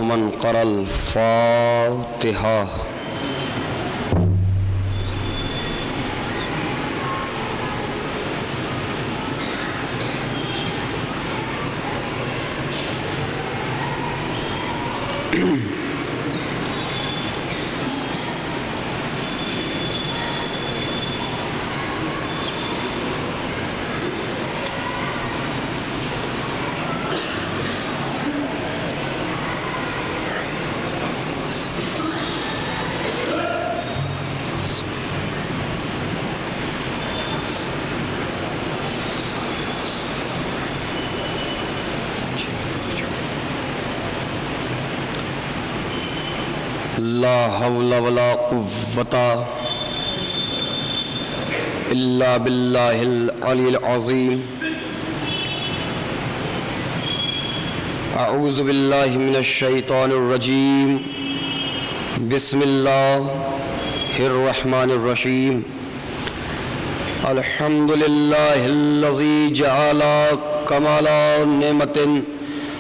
من قرأ الفاتحة. لا حول ولا قوة إلا بالله العلي العظيم. أعوذ بالله من الشيطان الرجيم. بسم الله الرحمن الرحيم. الحمد لله الذي جعل كمال نعمة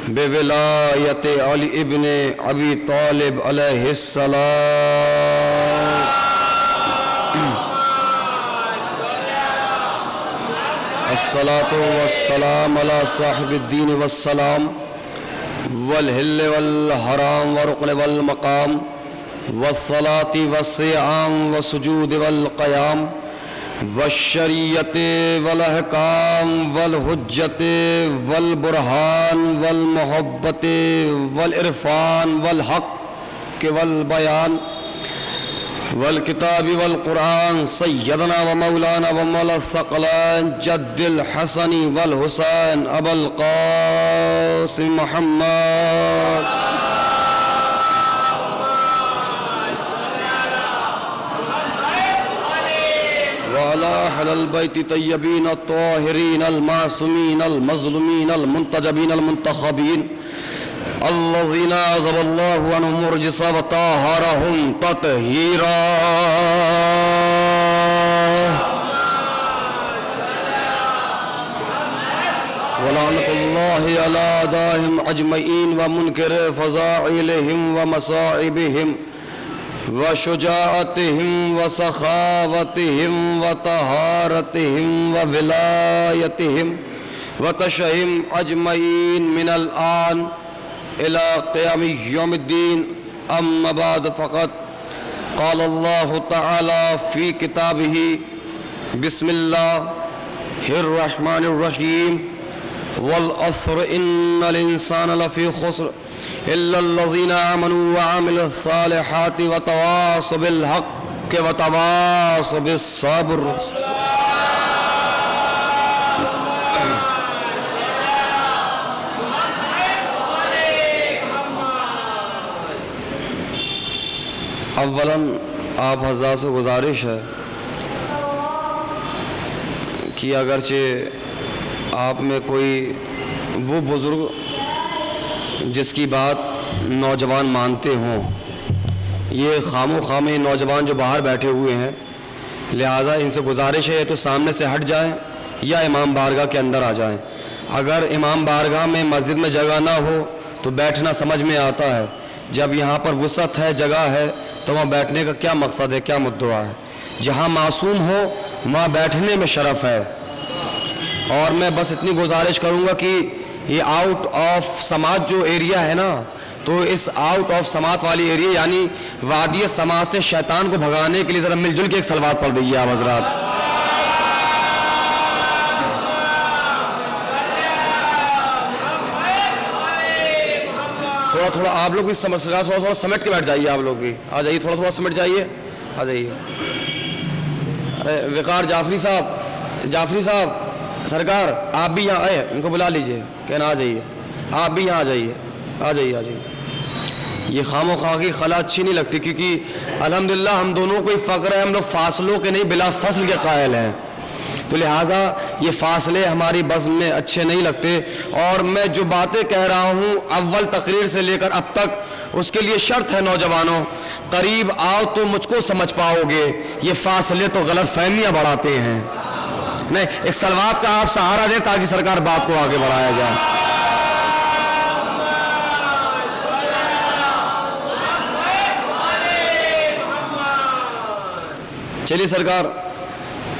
بولایت علی ابن ابی طالب علیہ السلام. الصلاة والسلام على صاحب الدین والسلام والحل والحرام والرکن والمقام والصلاة والصیام والسجود والقیام والشریعت والاحکام والحجت والبرہان والمحبت والعرفان والحق والبیان والکتاب والقرآن سیدنا ومولانا ومولا الثقلین جد الحسن والحسین ابو القاسم محمد وعلى أهل البيت الطيبين الطاهرين المعصومين المظلومين المنتجبين المنتخبين الذين عذب الله عنهم الرجس وطهرهم تطهيرا. ولعنة الله على أعدائهم أجمعين ومنكر فضائلهم ومصائبهم وشجاعتهم وسخاوتهم وطهارتهم وولايتهم وتشهم أجمعين من الآن إلى قيام يوم الدين. أما بعد فقد قال الله تعالى في كتابه بسم الله الرحمن الرحيم والعصر إن الإنسان لفي خسر إلا الذين آمنوا وعملوا الصالحات وتواصوا بالحق وتواصوا بالصبر. اولاً آپ حضرات سے گزارش ہے کہ اگرچہ آپ میں کوئی وہ بزرگ جس کی بات نوجوان مانتے ہوں، یہ خام و خام نوجوان جو باہر بیٹھے ہوئے ہیں، لہٰذا ان سے گزارش ہے تو سامنے سے ہٹ جائیں یا امام بارگاہ کے اندر آ جائیں. اگر امام بارگاہ میں مسجد میں جگہ نہ ہو تو بیٹھنا سمجھ میں آتا ہے. جب یہاں پر وسعت ہے، جگہ ہے، تو وہاں بیٹھنے کا کیا مقصد ہے، کیا مدعا ہے. جہاں معصوم ہو وہاں بیٹھنے میں شرف ہے. اور میں بس اتنی گزارش کروں گا کہ یہ آؤٹ آف سماعت جو ایریا ہے نا، تو اس آؤٹ آف سماعت والی ایریا یعنی وادی سماعت سے شیطان کو بھگانے کے لیے ذرا مل جل کے ایک صلوات پڑھ دیجیے آپ حضرات. تھوڑا تھوڑا آپ لوگ بھی تھوڑا تھوڑا سمیٹ کے بیٹھ جائیے. آپ لوگ بھی آ جائیے، تھوڑا تھوڑا سمیٹ جائیے، آ جائیے. ارے وقار جعفری صاحب سرکار آپ بھی یہاں آئے، ان کو بلا لیجئے، کہنا آ جائیے. آپ بھی یہاں آ جائیے، آ جائیے. یہ خام و خواہ کی خلا اچھی نہیں لگتی، کیونکہ الحمدللہ ہم دونوں کو فخر ہے، ہم لوگ فاصلوں کے نہیں بلا فصل کے قائل ہیں. تو لہٰذا یہ فاصلے ہماری بزم میں اچھے نہیں لگتے. اور میں جو باتیں کہہ رہا ہوں اول تقریر سے لے کر اب تک، اس کے لیے شرط ہے نوجوانوں، قریب آؤ تو مجھ کو سمجھ پاؤ گے. یہ فاصلے تو غلط فہمیاں بڑھاتے ہیں. نہیں، ایک صلوات کا آپ سہارا دیں تاکہ سرکار بات کو آگے بڑھایا جائے. چلیے سرکار،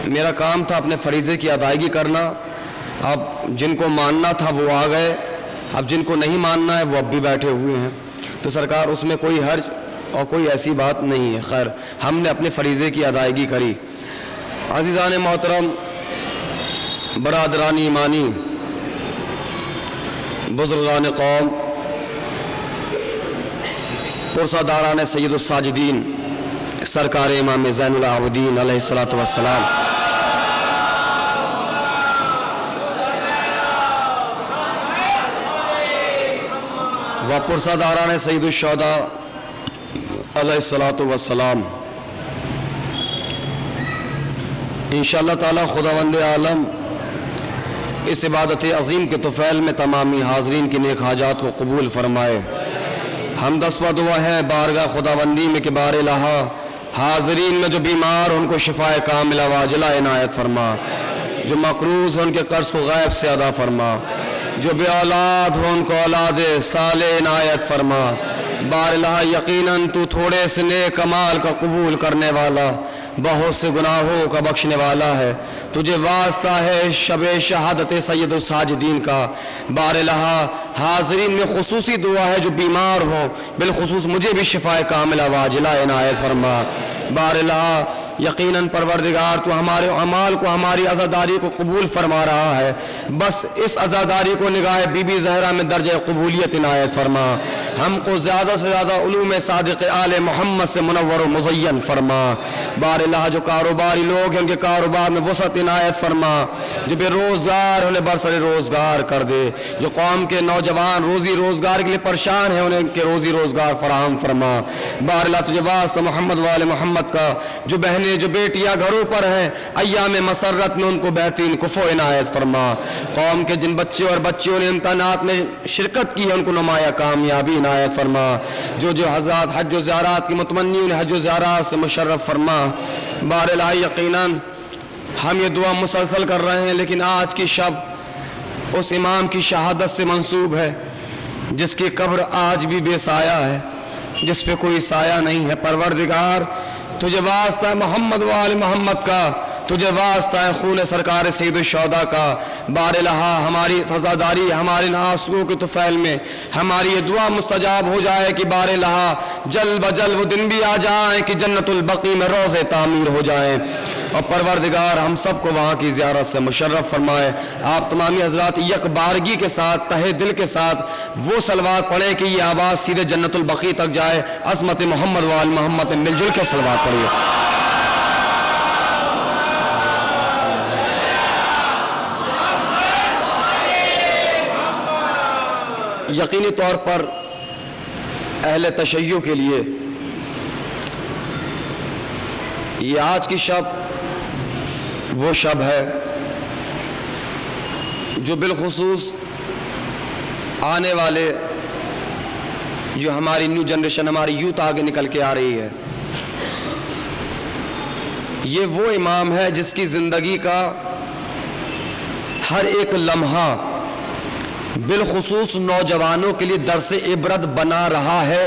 میرا کام تھا اپنے فریضے کی ادائیگی کرنا، اب جن کو ماننا تھا وہ آ گئے، اب جن کو نہیں ماننا ہے وہ اب بھی بیٹھے ہوئے ہیں، تو سرکار اس میں کوئی حرج اور کوئی ایسی بات نہیں ہے۔ خیر، ہم نے اپنے فریضے کی ادائیگی کری۔ عزیزان محترم، برادران ایمانی، بزرگان قوم، پرساداران سید الساجدین، سرکار امام زین العابدین علیہ الصلوۃ والسلام، و پرساداران سید الشہداء علیہ الصلوۃ والسلام، انشاءاللہ تعالی خداوند عالم اس عبادت عظیم کے طفیل میں تمامی حاضرین کی نیک حاجات کو قبول فرمائے۔ ہم دست و دعا ہے بارگاہ خداوندی میں کہ بار الہا حاضرین میں جو بیمار ان کو شفائے کاملہ واجلہ عنایت فرما، جو مقروض ہیں ان کے قرض کو غیب سے ادا فرما، جو بے اولاد ہو ان کو اولاد صالح عنایت فرما۔ بار الہا یقیناً تو تھوڑے سے نیک کمال کا قبول کرنے والا، بہت سے گناہوں کا بخشنے والا ہے۔ تجھے واسطہ ہے شب شہادت سید الساجدین کا۔ بار الہا حاضرین میں خصوصی دعا ہے جو بیمار ہوں، بالخصوص مجھے بھی شفائے کاملہ واجلہ عنایت فرما۔ بار الہا یقیناً پروردگار تو ہمارے اعمال کو، ہماری عزاداری کو قبول فرما رہا ہے، بس اس عزاداری کو نگاہ بی بی زہرا میں درجہ قبولیت عنایت فرما۔ ہم کو زیادہ سے زیادہ علوم صادق آل محمد سے منور و مزین فرما۔ بار الہا جو کاروباری لوگ ہیں ان کے کاروبار میں وسعت عنایت فرما، جو بے روزگار انہیں برسر روزگار کر دے، جو قوم کے نوجوان روزی روزگار کے لیے پریشان ہیں انہیں ان کے روزی روزگار فراہم فرما۔ بار الہا تجھے واسطہ محمد وآل محمد کا، جو بہنیں جو بیٹیاں گھروں پر ہیں ایام مسرت میں ان کو بہترین کفو عنایت فرما۔ قوم کے جن بچے اور بچیوں نے امتحانات میں شرکت کی ہے ان کو نمایاں کامیابی عنایت فرما۔ جو حضرات حج و زیارات کی متمنی انہیں حج و زیارات سے مشرف فرما۔ بار الہا یقیناً ہم یہ دعا مسلسل کر رہے ہیں، لیکن آج کی شب اس امام کی شہادت سے منسوب ہے جس کی قبر آج بھی بے سایہ ہے، جس پہ کوئی سایہ نہیں ہے۔ پروردگار تجھے واسطہ ہے محمد و آل محمد کا، تجھے واسطہ ہے خون سرکار سید الشہداء کا۔ بار الہا ہماری سزاداری، ہمارے آنسوؤں کے طفیل میں ہماری یہ دعا مستجاب ہو جائے کہ بار الہا جل بجل وہ دن بھی آ جائیں کہ جنت البقیع میں روضے تعمیر ہو جائیں، اور پروردگار ہم سب کو وہاں کی زیارت سے مشرف فرمائے۔ آپ تمامی حضرات یک بارگی کے ساتھ، تہہ دل کے ساتھ وہ صلوات پڑھیں کہ یہ آواز سیدھے جنت البقیع تک جائے۔ عظمت محمد و آل محمد میں مل جل کے صلوات پڑھیے۔ یقینی طور پر اہل تشیع کے لیے یہ آج کی شب وہ شب ہے جو بالخصوص آنے والے جو ہماری نیو جنریشن، ہماری یوتھ آگے نکل کے آ رہی ہے، یہ وہ امام ہے جس کی زندگی کا ہر ایک لمحہ بالخصوص نوجوانوں کے لیے درس عبرت بنا رہا ہے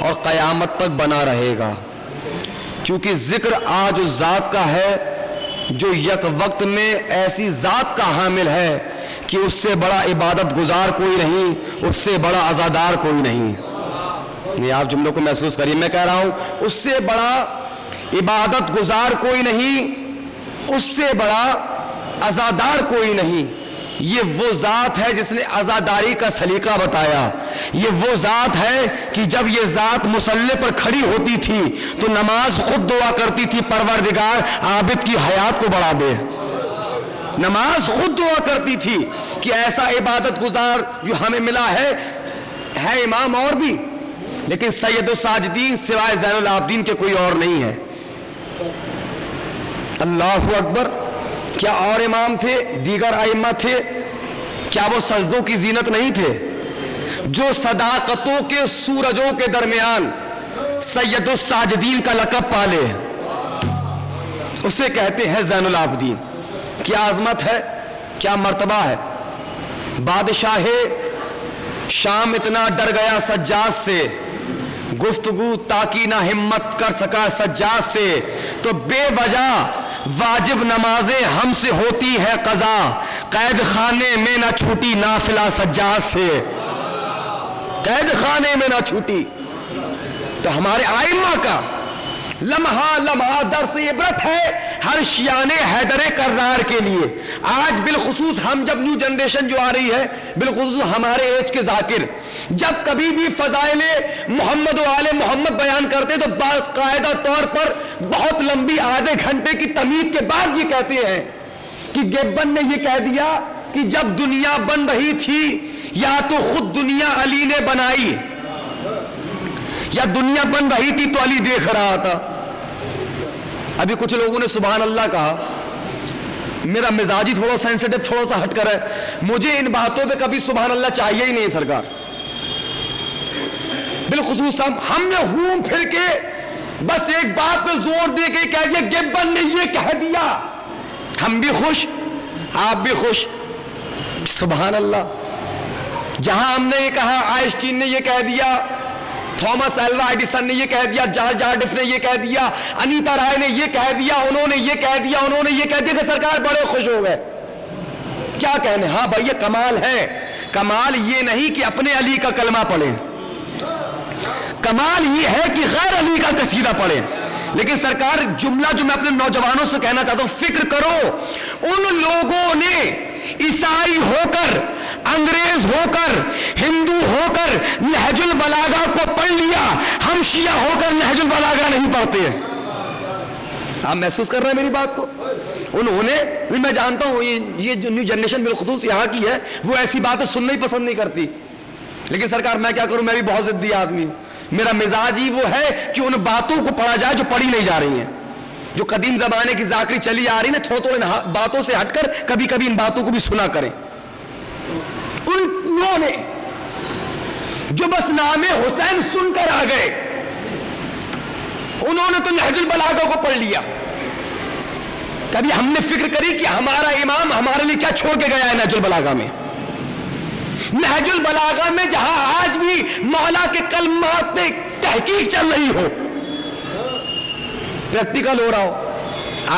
اور قیامت تک بنا رہے گا، کیونکہ ذکر آج اس ذات کا ہے جو یک وقت میں ایسی ذات کا حامل ہے کہ اس سے بڑا عبادت گزار کوئی نہیں، اس سے بڑا عزادار کوئی نہیں۔ نہیں، آپ جملوں کو محسوس کریے، میں کہہ رہا ہوں اس سے بڑا عبادت گزار کوئی نہیں، اس سے بڑا عزادار کوئی نہیں۔ یہ وہ ذات ہے جس نے عزاداری کا سلیقہ بتایا، یہ وہ ذات ہے کہ جب یہ ذات مصلی پر کھڑی ہوتی تھی تو نماز خود دعا کرتی تھی پروردگار عابد کی حیات کو بڑھا دے۔ نماز خود دعا کرتی تھی کہ ایسا عبادت گزار جو ہمیں ملا ہے امام اور بھی، لیکن سید الساجدین سوائے زین العابدین کے کوئی اور نہیں ہے۔ اللہ اکبر! کیا اور امام تھے، دیگر ائمہ تھے؟ کیا وہ سجدوں کی زینت نہیں تھے؟ جو صداقتوں کے سورجوں کے درمیان سید الساجدین کا لقب پالے اسے کہتے ہیں زین العابدین۔ کیا عظمت ہے، کیا مرتبہ ہے! بادشاہ شام اتنا ڈر گیا سجاد سے، گفتگو تاکی نہ ہمت کر سکا سجاد سے، تو بے وجہ واجب نمازیں ہم سے ہوتی ہے قضا، قید خانے میں نہ چھوٹی نافلہ سجاد سے، قید خانے میں نہ چھوٹی۔ تو ہمارے آئمہ کا لمحہ لمحہ درس عبرت ہے ہر شیان حیدر کرار کے لیے۔ آج بالخصوص ہم جب نیو جنریشن جو آ رہی ہے، بالخصوص ہمارے ایج کے ذاکر، جب کبھی بھی فضائل محمد و آل محمد بیان کرتے تو باقاعدہ طور پر بہت لمبی آدھے گھنٹے کی تمہید کے بعد یہ کہتے ہیں کہ گیبن نے یہ کہہ دیا کہ جب دنیا بن رہی تھی یا تو خود دنیا علی نے بنائی، یا دنیا بن رہی تھی تو علی دیکھ رہا تھا۔ ابھی کچھ لوگوں نے سبحان اللہ کہا، میرا مزاجی تھوڑا سینسیٹیو تھوڑا سا ہٹ کر ہے، مجھے ان باتوں پہ کبھی سبحان اللہ چاہیے ہی نہیں سرکار۔ بالخصوص ہم نے گھوم پھر کے بس ایک بات پہ زور دے کے کہہ دیا گیبن نے یہ کہہ دیا، ہم بھی خوش آپ بھی خوش، سبحان اللہ۔ جہاں ہم نے یہ کہا آئنسٹین نے یہ کہہ دیا، تھامس ایلوا ایڈیسن نے یہ کہہ دیا، جارج جارڈف نے یہ کہہ دیا، انیتا رائے نے یہ کہہ دیا، انہوں نے یہ کہہ دیا، انہوں نے یہ کہہ دیا کہ سرکار بڑے خوش ہو گئے۔ کیا کہنے؟ ہاں بھائی یہ کمال ہے۔ کمال یہ نہیں کہ اپنے علی کا کلمہ پڑھیں، کمال یہ ہے کہ غیر علی کا قصیدہ پڑھیں۔ لیکن سرکار جملہ جو میں اپنے نوجوانوں سے کہنا چاہتا ہوں، فکر کرو ان لوگوں نے عیسائی ہو کر، انگریز ہو کر، ہندو ہو کر نہج البلاغہ کو پڑھ لیا، ہم شیعہ ہو کر نہج البلاغہ نہیں پڑھتے ہیں۔ آپ محسوس کر رہے ہیں میری بات کو؟ انہوں نے، میں جانتا ہوں یہ جو نیو جنریشن بالخصوص یہاں کی ہے وہ ایسی باتیں سننا ہی پسند نہیں کرتی، لیکن سرکار میں کیا کروں، میں بھی بہت ضدی آدمی ہوں۔ میرا مزاج ہی وہ ہے کہ ان باتوں کو پڑھا جائے جو پڑھی نہیں جا رہی ہیں، جو قدیم زمانے کی ذاکری چلی آ رہی ہے نا، تھوڑے تھوڑے باتوں سے ہٹ کر کبھی کبھی ان باتوں کو بھی سنا کریں۔ انہوں نے جو بس نام حسین سن کر آ گئے، انہوں نے تو نہج البلاغہ کو پڑھ لیا۔ کبھی ہم نے فکر کری کہ ہمارا امام ہمارے لیے کیا چھوڑ کے گیا ہے نہج البلاغہ میں؟ نہج البلاغہ میں جہاں آج بھی مولا کے کلمات میں تحقیق چل رہی ہو، پریکٹیکل ہو رہا ہو۔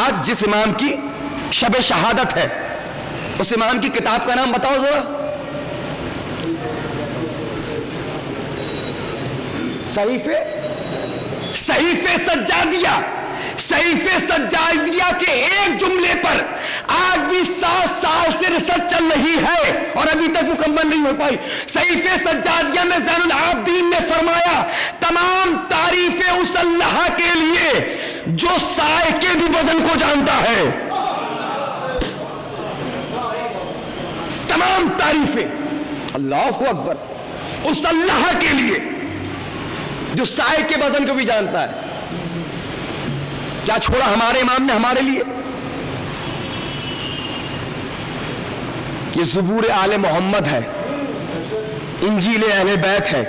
آج جس امام کی شب شہادت ہے اس امام کی کتاب کا نام بتاؤ ذرا۔ صحیفے سجادیہ، صحیفے سجادیہ کے ایک جملے پر آج بھی 7 سال سے ریسرچ چل رہی ہے اور ابھی تک مکمل نہیں ہو پائی۔ صحیفے سجادیہ میں زین العابدین نے فرمایا تمام تعریفیں اس اللہ کے لیے جو سائے کے بھی وزن کو جانتا ہے، تمام تعریفیں اللہ اکبر اس اللہ کے لیے جو سائے کے وزن کو بھی جانتا ہے۔ کیا چھوڑا ہمارے امام نے ہمارے لیے؟ یہ زبور آل محمد ہے، انجیل اہل بیت ہے،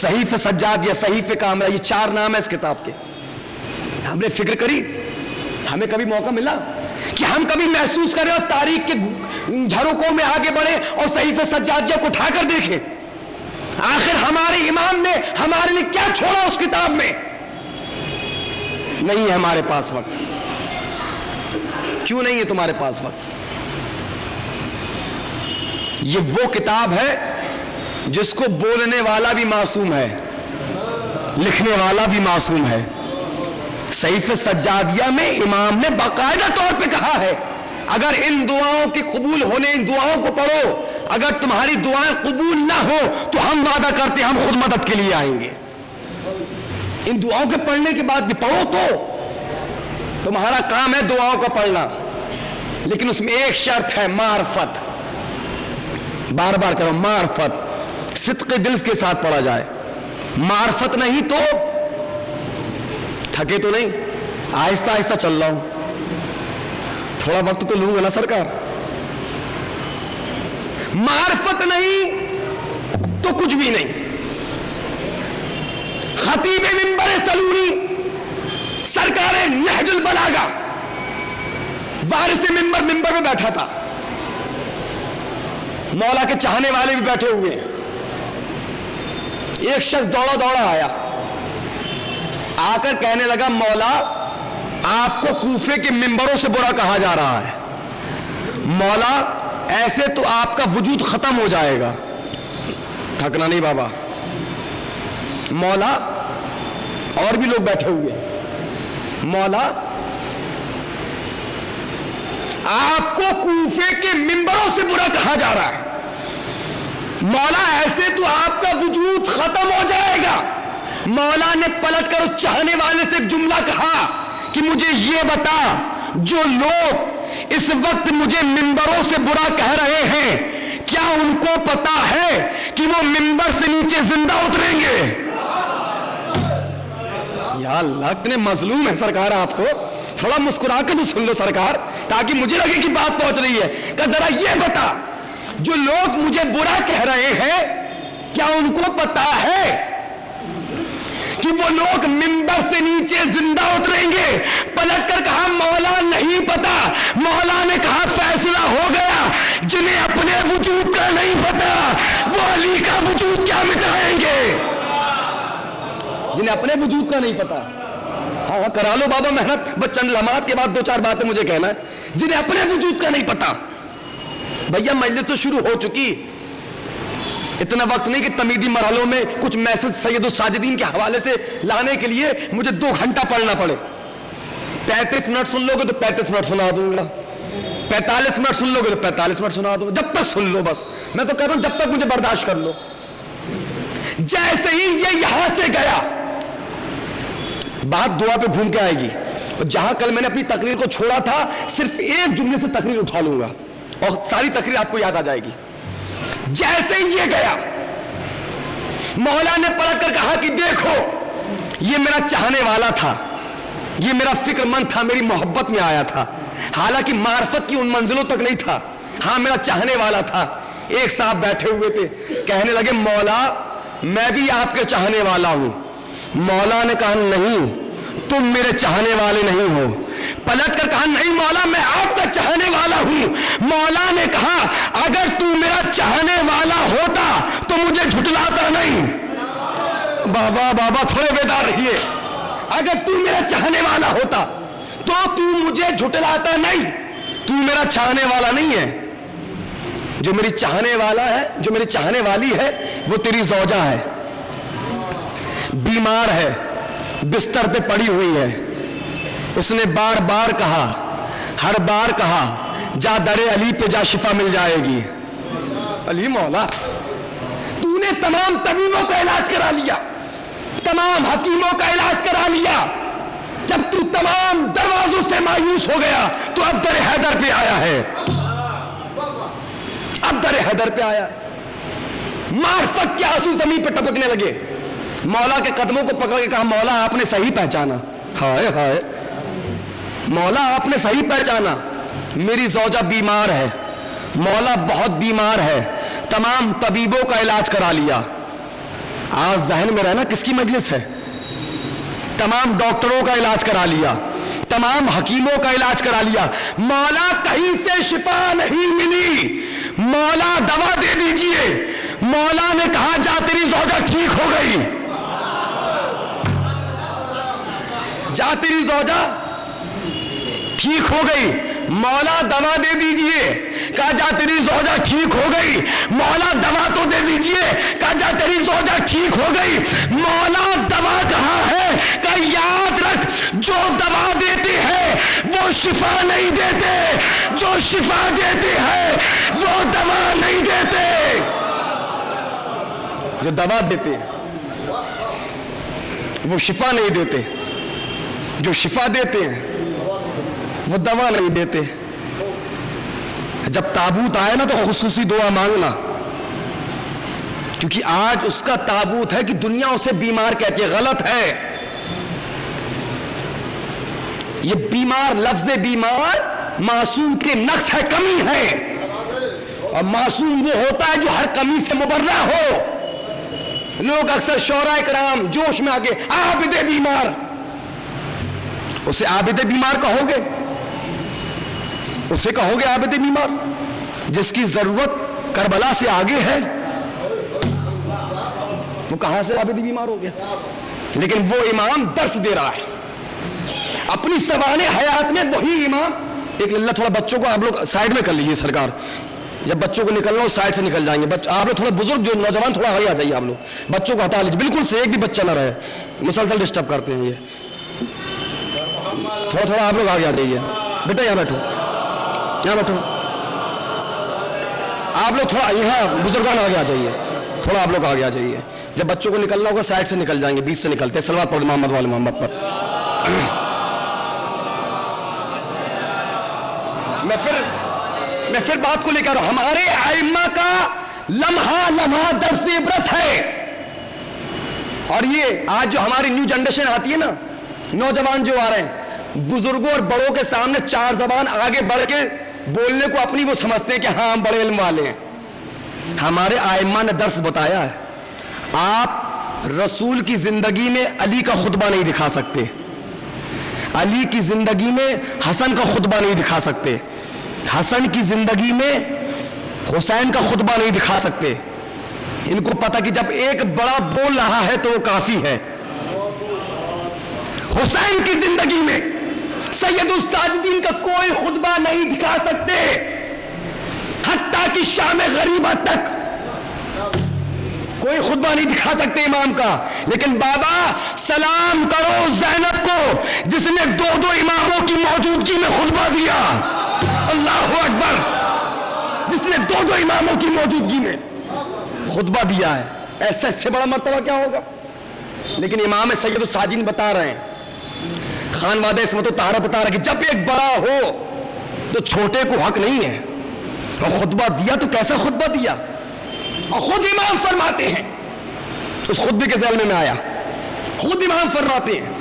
صحیفہ سجاد یا صحیفہ کامرہ، یہ 4 نام ہے اس کتاب کے۔ ہم نے فکر کری، ہمیں کبھی موقع ملا کہ ہم کبھی محسوس کریں اور تاریخ کے جھروکوں میں آگے بڑھیں اور صحیفہ سجادیہ کو اٹھا کر دیکھیں آخر ہمارے امام نے ہمارے لیے کیا چھوڑا اس کتاب میں؟ نہیں ہے ہمارے پاس وقت۔ کیوں نہیں ہے تمہارے پاس وقت؟ یہ وہ کتاب ہے جس کو بولنے والا بھی معصوم ہے، لکھنے والا بھی معصوم ہے۔ صحیفہ سجادیہ میں امام نے باقاعدہ طور پہ کہا ہے اگر ان دعاؤں کے قبول ہونے، ان دعاؤں کو پڑھو، اگر تمہاری دعائیں قبول نہ ہو تو ہم وعدہ کرتے ہم خود مدد کے لیے آئیں گے۔ ان دعاؤں کے پڑھنے کے بعد بھی پڑھو تو تمہارا کام ہے دعاؤں کا پڑھنا، لیکن اس میں ایک شرط ہے، معرفت۔ بار بار کرو، معرفت، صدق دل کے ساتھ پڑھا جائے۔ معرفت نہیں تو تھکے تو نہیں، آہستہ آہستہ چل رہا ہوں، تھوڑا وقت تو لوں گا نا سرکار۔ معرفت نہیں تو کچھ بھی نہیں۔ خطیب منبر سلوری سرکار نہج البلاغہ، وارث منبر میں بیٹھا تھا، مولا کے چاہنے والے بھی بیٹھے ہوئے ہیں۔ ایک شخص دوڑا آیا، آ کر کہنے لگا مولا آپ کو کوفے کے ممبروں سے برا کہا جا رہا ہے. مولا ایسے تو آپ کا وجود ختم ہو جائے گا. تھکنا نہیں بابا. مولا اور بھی لوگ بیٹھے ہوئے ہیں. مولا آپ کو کوفے کے ممبروں سے برا کہا جا رہا ہے. مولا ایسے تو آپ کا وجود ختم ہو جائے گا. مولا نے پلٹ کر اس چاہنے والے سے ایک جملہ کہا کہ مجھے یہ بتا, جو لوگ اس وقت مجھے ممبروں سے برا کہہ رہے ہیں, کیا ان کو پتا ہے کہ وہ ممبر سے نیچے زندہ اتریں گے؟ یا اللہ کتنے مظلوم ہے سرکار. آپ کو تھوڑا مسکرا کے تو سن لو سرکار, تاکہ مجھے لگے کہ بات پہنچ رہی ہے. کہ ذرا یہ بتا, جو لوگ مجھے برا کہہ رہے ہیں, کیا ان کو پتا ہے کہ وہ لوگ ممبر سے نیچے زندہ اتریں گے؟ پلٹ کر کہا مولا نہیں پتا. مولا نے کہا فیصلہ ہو گیا, جنہیں اپنے وجود کا نہیں پتا وہ علی کا وجود کیا مٹائیں گے. جنہیں اپنے وجود کا نہیں پتا, ہاں کرا لو بابا محنت, بس چند لمحات کے بعد 2-4 باتیں مجھے کہنا ہے. جنہیں اپنے وجود کا نہیں پتا. بھیا مجلس تو شروع ہو چکی, اتنا وقت نہیں کہ تمیدی مرحلوں میں کچھ میسج سید الساجدین کے حوالے سے لانے کے لیے مجھے 2 گھنٹہ پڑھنا پڑے. 35 منٹ سن لو گے تو 35 منٹ سنا دوں گا, 45 منٹ سن لو گے تو 45 منٹ سنا دوں گا. جب تک سن لو, بس میں تو کہہ رہا ہوں جب تک مجھے برداشت کر لو. جیسے ہی یہ یہاں سے گیا, بات دعا پہ گھوم کے آئے گی. اور جہاں کل میں نے اپنی تقریر کو چھوڑا تھا, صرف ایک جملے سے تقریر اٹھا لوں گا اور ساری تقریر آپ کو یاد آ جائے گی. جیسے ہی یہ گیا, مولا نے پلٹ کر کہا کہ دیکھو یہ میرا چاہنے والا تھا, یہ میرا فکر مند تھا, میری محبت میں آیا تھا, حالانکہ معرفت کی ان منزلوں تک نہیں تھا. ہاں میرا چاہنے والا تھا. ایک صاحب بیٹھے ہوئے تھے, کہنے لگے مولا میں بھی آپ کے چاہنے والا ہوں. مولا نے کہا نہیں, تم میرے چاہنے والے نہیں ہو. پلٹ کر کہا نہیں مولا میں آپ کا چاہنے والا ہوں. مولا نے کہا اگر تو میرا چاہنے والا ہوتا تو مجھے جھٹلاتا نہیں. بابا بابا تھوڑے بیدار رہیے. اگر تو میرا چاہنے والا ہوتا تو تو مجھے جھٹلاتا نہیں. تو میرا چاہنے والا نہیں ہے. جو میری چاہنے والا ہے, جو میری چاہنے والی ہے, وہ تیری زوجہ ہے, بیمار ہے, بستر پہ پڑی ہوئی ہے. اس نے بار بار کہا, ہر بار کہا جا در علی پہ جا, شفا مل جائے گی. علی مولا تو نے تمام طبیبوں کا علاج کرا لیا, تمام حکیموں کا علاج کرا لیا. جب تو تمام دروازوں سے مایوس ہو گیا تو اب در حیدر پہ آیا ہے. اب در حیدر پہ آیا. معرفت کے آنسو زمین پہ ٹپکنے لگے. مولا کے قدموں کو پکڑ کے کہا مولا آپ نے صحیح پہچانا. ہائے ہائے مولا آپ نے صحیح پہچانا, میری زوجہ بیمار ہے. مولا بہت بیمار ہے, تمام طبیبوں کا علاج کرا لیا. آج ذہن میں رہنا کس کی مجلس ہے. تمام ڈاکٹروں کا علاج کرا لیا, تمام حکیموں کا علاج کرا لیا. مولا کہیں سے شفا نہیں ملی. مولا دوا دے دیجئے. مولا نے کہا جا تیری زوجہ ٹھیک ہو گئی. جا تیری زوجہ ٹھیک ہو گئی. مولا دوا دے دیجئے. کہا جا تیری زوجہ ٹھیک ہو گئی. مولا دوا تو دے دیجئے. کہا جا تیری زوجہ ٹھیک ہو گئی. مولا دوا کہاں ہے؟ کہ یاد رکھ جو دوا دیتے ہیں وہ شفا نہیں دیتے, جو شفا دیتے ہیں وہ دوا نہیں دیتے. جو دوا دیتے ہیں وہ شفا نہیں دیتے, جو شفا دیتے ہیں وہ دوا نہیں دیتے. جب تابوت آئے نا تو خصوصی دعا مانگنا, کیونکہ آج اس کا تابوت ہے کہ دنیا اسے بیمار کہتی ہے. غلط ہے. یہ بیمار, لفظ بیمار معصوم کے نقص ہے, کمی ہے. اور معصوم وہ ہوتا ہے جو ہر کمی سے مبرہ ہو. لوگ اکثر شعراء کرام جوش میں آگے عابد بیمار, اسے عابد بیمار کہو گے, اسے کہو گے عابد بیمار جس کی ضرورت کربلا سے آگے ہے. وہ کہاں سے عابد بیمار ہو گیا؟ لیکن وہ امام درس دے رہا ہے. اپنی سوانح حیات میں وہی امام. ایک اللہ تھوڑا بچوں کو آپ لوگ سائڈ میں کر لیجیے سرکار, جب بچوں کو نکلنا ہو سائڈ سے نکل جائیں گے. آپ لوگ تھوڑا بزرگ جو نوجوان تھوڑا آگے آ جائیے, آپ لوگ بچوں کو ہٹا لیجیے بالکل سے, ایک بھی بچہ نہ رہے, مسلسل ڈسٹرب کرتے ہیں یہ. تھوڑا تھوڑا آپ لوگ آگے آ جائیے. بیٹا یہاں بیٹھو, یہاں بیٹھو. آپ لوگ تھوڑا یہاں بزرگان آگے آ جائیے, تھوڑا آپ لوگ آگے آ جائیے. جب بچوں کو نکلنا ہوگا سائڈ سے نکل جائیں گے, بیچ سے نکلتے ہیں. صلوات پڑھ محمد والے محمد پر. میں پھر بات کو لے کر ہمارے ائمہ کا لمحہ لمحہ درس عبرت ہے. اور یہ آج جو ہماری نیو جنریشن آتی ہے نا, نوجوان جو آ رہے ہیں, بزرگوں اور بڑوں کے سامنے چار زبان آگے بڑھ کے بولنے کو اپنی وہ سمجھتے ہیں کہ ہاں ہم بڑے علم والے ہیں. ہمارے ائمہ نے درس بتایا ہے. آپ رسول کی زندگی میں علی کا خطبہ نہیں دکھا سکتے, علی کی زندگی میں حسن کا خطبہ نہیں دکھا سکتے, حسن کی زندگی میں حسین کا خطبہ نہیں دکھا سکتے. ان کو پتہ کہ جب ایک بڑا بول رہا ہے تو وہ کافی ہے. حسین کی زندگی میں سید الساجدین کا کوئی خطبہ نہیں دکھا سکتے, حتیٰ کہ شام غریبہ تک کوئی خطبہ نہیں دکھا سکتے امام کا. لیکن بابا سلام کرو زینب کو جس نے دو دو اماموں کی موجودگی میں خطبہ دیا. اللہ اکبر, جس نے دو دو اماموں کی موجودگی میں خطبہ دیا ہے. ایسے سے بڑا مرتبہ کیا ہوگا. لیکن امام سید الساجدین بتا رہے ہیں, خان وعدہ عصمت و طہارت بتا رہے ہیں کہ جب ایک بڑا ہو تو چھوٹے کو حق نہیں ہے. اور خطبہ دیا تو کیسا خطبہ دیا, اور خود امام فرماتے ہیں, اس خطبے کے ذیل میں آیا, خود امام فرماتے ہیں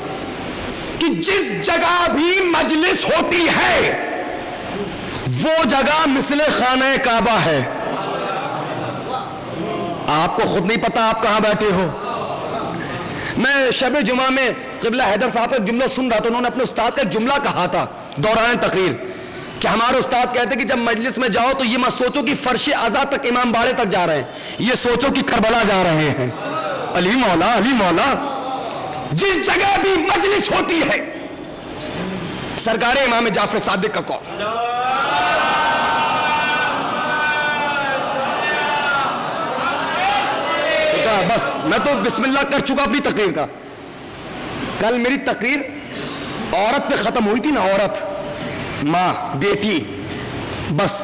کہ جس جگہ بھی مجلس ہوتی ہے وہ جگہ مثل خانہ کعبہ ہے. آپ کو خود نہیں پتا آپ کہاں بیٹھے ہو. میں شب جمعہ میں قبلہ حیدر صاحب کا جملہ سن رہا تھا, انہوں نے اپنے استاد کا جملہ کہا تھا دوران تقریر, کہ ہمارے استاد کہتے ہیں کہ جب مجلس میں جاؤ تو یہ مت سوچو کہ فرش عزا تک امام باڑے تک جا رہے ہیں, یہ سوچو کہ کربلا جا رہے ہیں. علی مولا, علی مولا. جس جگہ بھی مجلس ہوتی ہے, سرکار امام جعفر صادق کا قول, بس میں تو بسم اللہ کر چکا اپنی تقریر کا. کل میری تقریر عورت پہ ختم ہوئی تھی نا, عورت, ماں, بیٹی. بس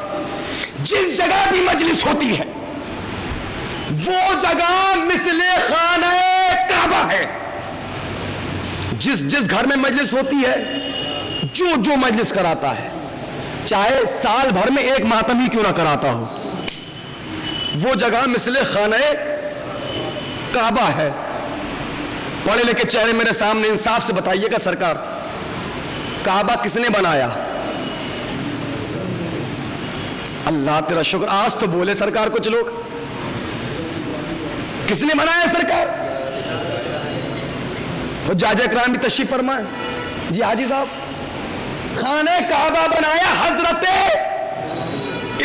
جس جگہ بھی مجلس ہوتی ہے وہ جگہ مثل خانہ کعبہ ہے. جس گھر میں مجلس ہوتی ہے, جو مجلس کراتا ہے, چاہے سال بھر میں ایک ماتم ہی کیوں نہ کراتا ہو, وہ جگہ مثل خانہ کعبہ ہے. پڑھے لکھے چہرے میرے سامنے, انصاف سے بتائیے گا سرکار, کعبہ کس نے بنایا؟ اللہ تیرا شکر, آج تو بولے سرکار کچھ لوگ. کس نے بنایا سرکار؟ حجاج اکرام بھی تشریف فرمائے. جی حاجی صاحب, خانہ کعبہ بنایا حضرت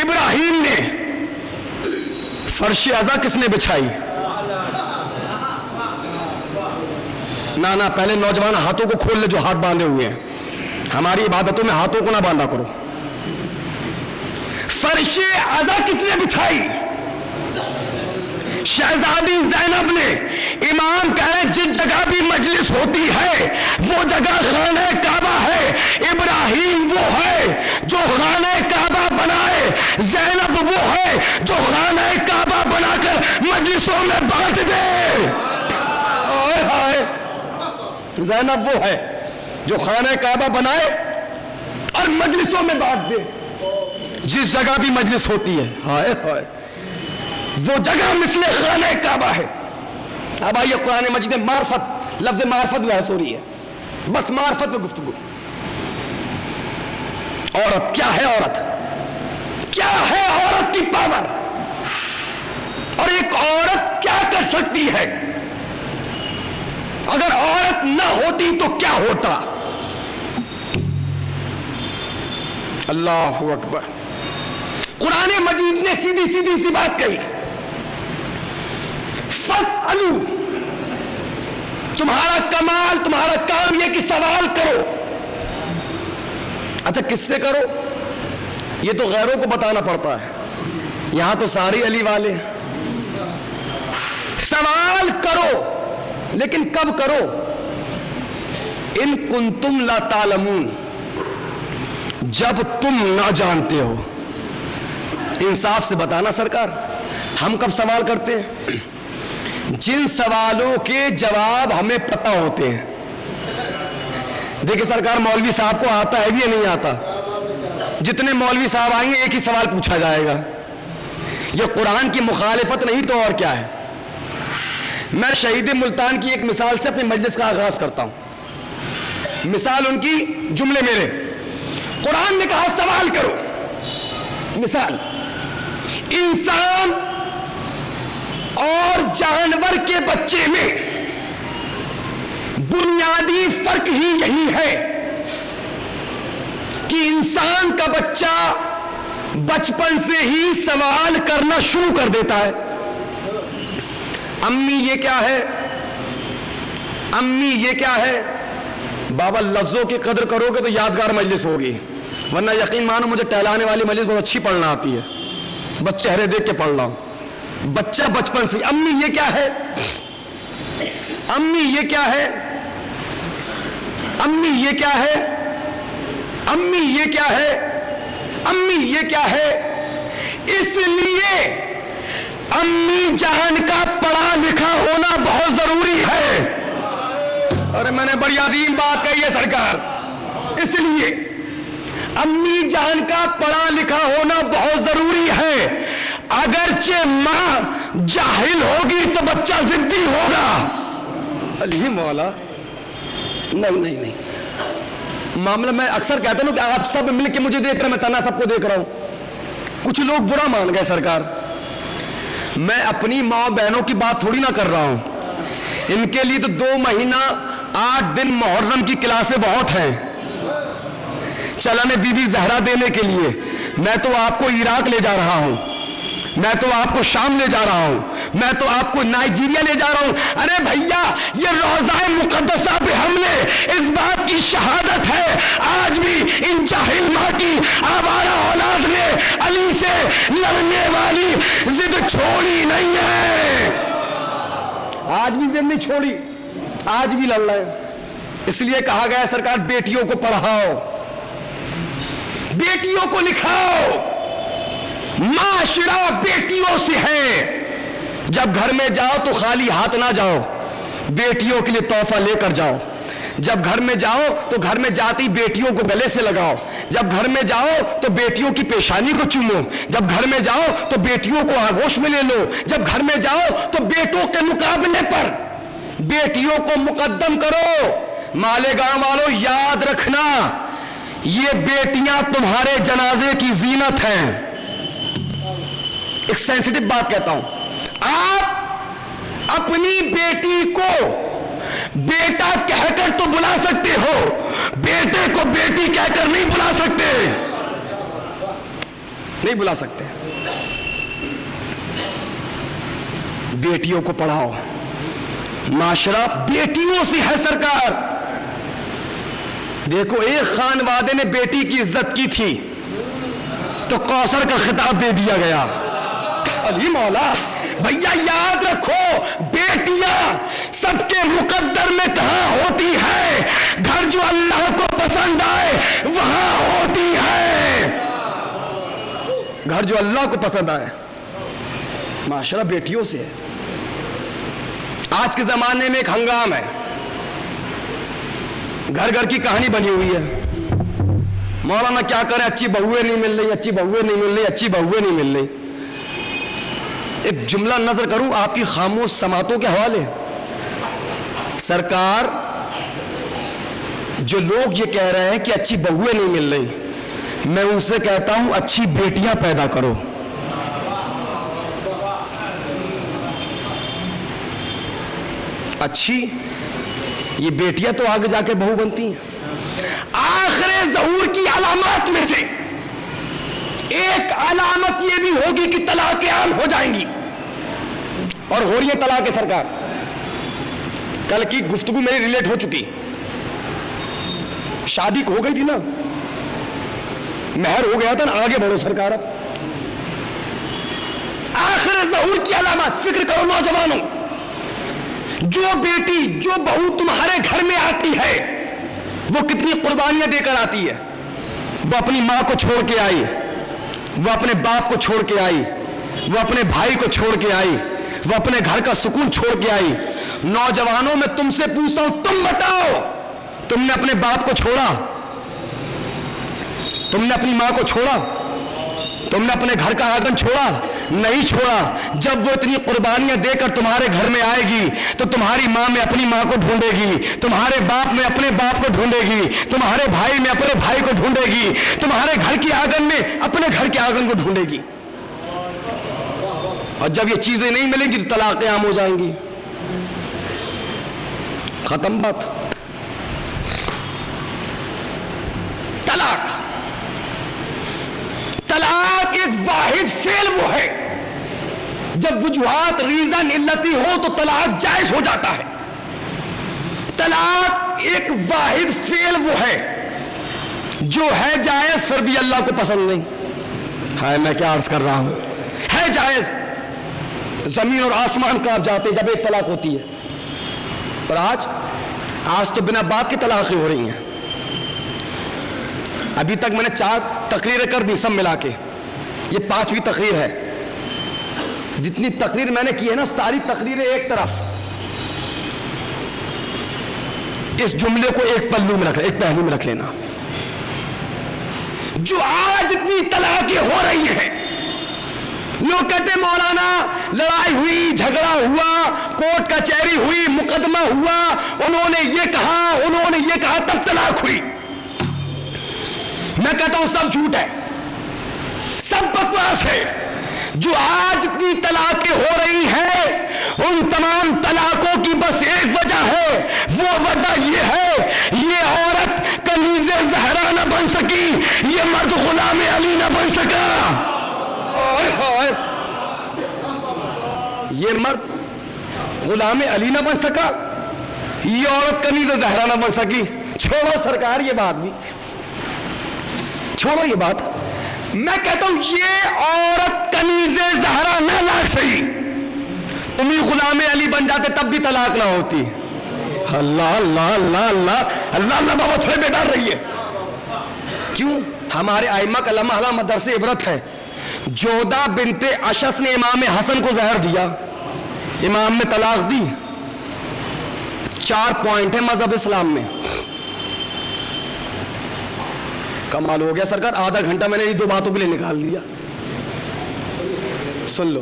ابراہیم نے. فرش عزا کس نے بچھائی؟ نہ پہلے نوجوان ہاتھوں کو کھول لے جو ہاتھ باندھے ہوئے ہیں. ہماری عبادتوں میں ہاتھوں کو نہ باندھا کرو. فرش عزا کس نے بچھائی؟ شہزادی زینب نے. امام کہہ رہے جس جگہ بھی مجلس ہوتی ہے وہ جگہ خانہ کعبہ ہے. ابراہیم وہ ہے جو خانہ کعبہ بنائے, زینب وہ ہے جو خانہ کعبہ بنا کر مجلسوں میں بانٹ دے. زینب وہ ہے جو خانہ کعبہ بنائے اور مجلسوں میں بانٹ دے. جس جگہ بھی مجلس ہوتی ہے, ہائے ہائے, وہ جگہ مثل خانہ کعبہ ہے. اب آئیے قرآن مجید میں معرفت, لفظ معرفت بحث ہو رہی ہے, بس معرفت میں گفتگو. عورت کیا ہے, عورت کیا ہے, عورت کی پاور, اور ایک عورت کیا کر سکتی ہے. اگر عورت نہ ہوتی تو کیا ہوتا. اللہ اکبر. قرآن مجید نے سیدھی سی بات کہی, فاسألو, تمہارا کمال, تمہارا کام یہ کہ سوال کرو. اچھا کس سے کرو؟ یہ تو غیروں کو بتانا پڑتا ہے، یہاں تو ساری علی والے ہیں۔ سوال کرو، لیکن کب کرو؟ ان کنتم لا تعلمون، جب تم نہ جانتے ہو۔ انصاف سے بتانا سرکار، ہم کب سوال کرتے ہیں؟ جن سوالوں کے جواب ہمیں پتہ ہوتے ہیں۔ دیکھیں سرکار، مولوی صاحب کو آتا ہے بھی یا نہیں آتا؟ جتنے مولوی صاحب آئیں گے ایک ہی سوال پوچھا جائے گا۔ یہ قرآن کی مخالفت نہیں تو اور کیا ہے؟ میں شہید ملتان کی ایک مثال سے اپنے مجلس کا آغاز کرتا ہوں۔ مثال ان کی، جملے میرے۔ قرآن نے کہا سوال کرو۔ مثال، انسان اور جانور کے بچے میں بنیادی فرق ہی یہی ہے کہ انسان کا بچہ بچپن سے ہی سوال کرنا شروع کر دیتا ہے۔ امی یہ کیا ہے؟ امی یہ کیا ہے؟ بابا لفظوں کی قدر کرو گے تو یادگار مجلس ہوگی، ورنہ یقین مانو مجھے ٹہلانے والی مجلس بہت اچھی پڑھنا آتی ہے، بس چہرے دیکھ کے پڑھ رہا ہوں۔ بچہ بچپن سے امی یہ کیا ہے؟ امی یہ کیا ہے؟ امی یہ کیا ہے؟ امی یہ کیا ہے؟ امی یہ کیا ہے؟ اس لیے امی جان کا پڑھا لکھا ہونا بہت ضروری ہے۔ اور میں نے بڑی عظیم بات کہی ہے سرکار، اس لیے امی جان کا پڑھا لکھا ہونا بہت ضروری ہے۔ اگرچہ ماں جاہل ہوگی تو بچہ ضدی ہوگا۔ علی مولا، نہیں معاملہ میں اکثر کہتا ہوں کہ آپ سب مل کے مجھے دیکھ رہے ہیں، میں تنہا سب کو دیکھ رہا ہوں۔ کچھ لوگ برا مان گئے سرکار، میں اپنی ماں بہنوں کی بات تھوڑی نہ کر رہا ہوں۔ ان کے لیے تو 2 مہینہ 8 دن محرم کی کلاسیں بہت ہیں، چلانے بی بی زہرا دینے کے لیے۔ میں تو آپ کو عراق لے جا رہا ہوں، میں تو آپ کو شام لے جا رہا ہوں، میں تو آپ کو نائجیریا لے جا رہا ہوں۔ ارے بھیا، یہ روضہ مقدسہ پہ حملے اس بات کی شہادت ہے آج بھی ان جاہل ماں کی آوارہ اولاد نے علی سے لڑنے والی ضد چھوڑی نہیں ہے، آج بھی ضد نہیں چھوڑی، آج بھی لڑ رہے ہیں۔ اس لیے کہا گیا سرکار بیٹیوں کو پڑھاؤ، بیٹیوں کو لکھاؤ، معاشرہ بیٹیوں سے ہے۔ جب گھر میں جاؤ تو خالی ہاتھ نہ جاؤ، بیٹیوں کے لیے تحفہ لے کر جاؤ۔ جب گھر میں جاؤ تو گھر میں جاتی بیٹیوں کو گلے سے لگاؤ، جب گھر میں جاؤ تو بیٹیوں کی پیشانی کو چومو، جب گھر میں جاؤ تو بیٹیوں کو آغوش میں لے لو، جب گھر میں جاؤ تو بیٹوں کے مقابلے پر بیٹیوں کو مقدم کرو۔ مالیگاؤں والوں یاد رکھنا، یہ بیٹیاں تمہارے جنازے کی زینت ہیں۔ ایک سینسٹیو بات کہتا ہوں، آپ اپنی بیٹی کو بیٹا کہہ کر تو بلا سکتے ہو، بیٹے کو بیٹی کہہ کر نہیں بلا سکتے، نہیں بلا سکتے۔ بیٹیوں کو پڑھاؤ، معاشرہ بیٹیوں سے ہے سرکار۔ دیکھو ایک خانوادے نے بیٹی کی عزت کی تھی تو کوثر کا خطاب دے دیا گیا۔ علی مولا، بھیا یاد رکھو، بیٹیاں سب کے مقدر میں کہاں ہوتی ہے؟ گھر جو اللہ کو پسند آئے وہاں ہوتی ہے، گھر جو اللہ کو پسند آئے۔ معاشرہ بیٹیوں سے ہے۔ آج کے زمانے میں ایک ہنگام ہے، گھر گھر کی کہانی بنی ہوئی ہے۔ مولانا کیا کریں، اچھی بہویں نہیں مل رہی، اچھی بہویں نہیں مل رہی، اچھی بہویں نہیں مل رہی۔ ایک جملہ نظر کروں آپ کی خاموش سماعتوں کے حوالے۔ سرکار، جو لوگ یہ کہہ رہے ہیں کہ اچھی بہویں نہیں مل رہی، میں ان سے کہتا ہوں اچھی بیٹیاں پیدا کرو۔ اچھی یہ بیٹیاں تو آگے جا کے بہو بنتی ہیں۔ آخر ظہور کی علامات میں سے ایک علامت یہ بھی ہوگی کہ طلاق عام ہو جائیں گی، اور ہو رہی ہے طلاق سرکار۔ کل کی گفتگو میری ریلیٹ ہو چکی، شادی ہو گئی تھی نا، مہر ہو گیا تھا نا, آگے بڑھو سرکار. اب آخر ظہور کی علامات فکر کرو نوجوانوں, جو بیٹی جو بہو تمہارے گھر میں آتی ہے وہ کتنی قربانیاں دے کر آتی ہے. وہ اپنی ماں کو چھوڑ کے آئی, وہ اپنے باپ کو چھوڑ کے آئی, وہ اپنے بھائی کو چھوڑ کے آئی, وہ اپنے گھر کا سکون چھوڑ کے آئی. نوجوانوں میں تم سے پوچھتا ہوں, تم بتاؤ, تم نے اپنے باپ کو چھوڑا, تم نے اپنی ماں کو چھوڑا, تم نے اپنے گھر کا آنگن چھوڑا؟ نہیں چھوڑا. جب وہ اتنی قربانیاں دے کر تمہارے گھر میں آئے گی تو تمہاری ماں میں اپنی ماں کو ڈھونڈے گی, تمہارے باپ میں اپنے باپ کو ڈھونڈے گی, تمہارے بھائی میں اپنے بھائی کو ڈھونڈے گی, تمہارے گھر کے آنگن میں اپنے گھر کے آنگن کو ڈھونڈے گی. اور جب یہ چیزیں نہیں ملیں گی تو طلاقیں عام ہو جائیں گی. ختم بات. طلاق, طلاق ایک واحد فعل وہ ہے جب وجوہات ریزن علتی ہو تو طلاق جائز ہو جاتا ہے. طلاق ایک واحد فعل وہ ہے جو ہے جائز پھر بھی اللہ کو پسند نہیں. ہائے میں کیا عرض کر رہا ہوں, ہے جائز. زمین اور آسمان کانپ جاتے جب ایک طلاق ہوتی ہے, اور آج تو بنا بات کی طلاقیں ہو رہی ہیں. ابھی تک میں نے 4 تقریریں کر دی سب ملا کے, یہ 5ویں تقریر ہے. جتنی تقریر میں نے کی ہے نا ساری تقریریں ایک طرف, اس جملے کو ایک پہلو میں رکھ لینا. جو آج اتنی طلاقیں ہو رہی ہیں, لوگ کہتے ہیں مولانا لڑائی ہوئی, جھگڑا ہوا, کورٹ کچہری ہوئی, مقدمہ ہوا, انہوں نے یہ کہا تب طلاق ہوئی. میں کہتا ہوں سب جھوٹ ہے, سب بکواس ہے. جو آج اتنی طلاقیں ہو رہی ہیں ان تمام طلاقوں کی بس ایک وجہ ہے, وہ وجہ یہ ہے یہ عورت کنیز زہرا نہ بن سکی, یہ مرد غلام علی نہ بن سکا. یہ مرد غلام علی نہ بن سکا, یہ عورت کنیز زہرا نہ بن سکی. چھوڑو سرکار یہ بات بھی, چھوڑو یہ بات. میں کہتا ہوں یہ عورت کنیز زہرا نہ لاگ سکی, تم ہی غلام علی بن جاتے تب بھی طلاق نہ ہوتی. اللہ اللہ اللہ اللہ اللہ اللہ. بابا تھوڑے بیدار رہیے. کیوں؟ ہمارے ائمہ کا لمحہ مدرسہ عبرت ہے. جودہ بنت اشس نے امام حسن کو زہر دیا, امام نے طلاق دی. 4 پوائنٹ ہے مذہب اسلام میں. کمال ہو گیا سرکار, آدھا گھنٹہ میں نے یہ 2 باتوں کے لیے نکال دیا. سن لو,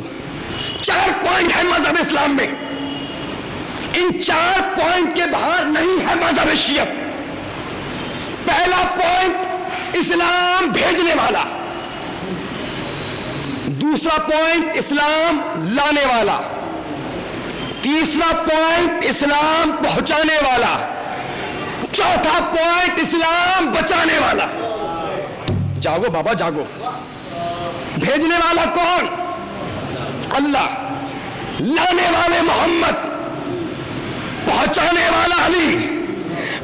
4 پوائنٹ ہے مذہب اسلام میں. ان 4 پوائنٹ کے باہر نہیں ہے مذہب شیعہ. پہلا پوائنٹ اسلام بھیجنے والا, دوسرا پوائنٹ اسلام لانے والا, تیسرا پوائنٹ اسلام پہنچانے والا, چوتھا پوائنٹ اسلام بچانے والا. جاگو بابا جاگو. بھیجنے والا کون؟ اللہ. لانے والے محمد, پہنچانے والا علی,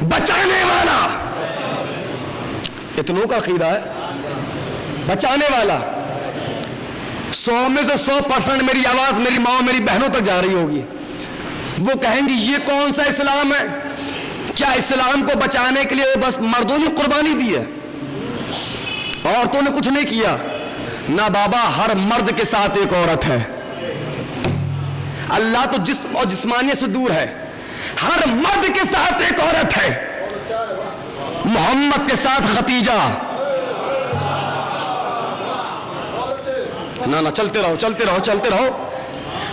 بچانے والا. اتنوں کا عقیدہ ہے, بچانے والا. 100 میں سے 100% میری آواز میری ماں میری بہنوں تک جا رہی ہوگی. وہ کہیں گی یہ کون سا اسلام ہے؟ کیا اسلام کو بچانے کے لیے بس مردوں نے قربانی دی ہے, عورتوں نے کچھ نہیں کیا؟ نہ بابا, ہر مرد کے ساتھ ایک عورت ہے. اللہ تو جسم اور جسمانیت سے دور ہے, ہر مرد کے ساتھ ایک عورت ہے. محمد کے ساتھ ختیجہ. نہ چلتے رہو چلتے رہو چلتے رہو.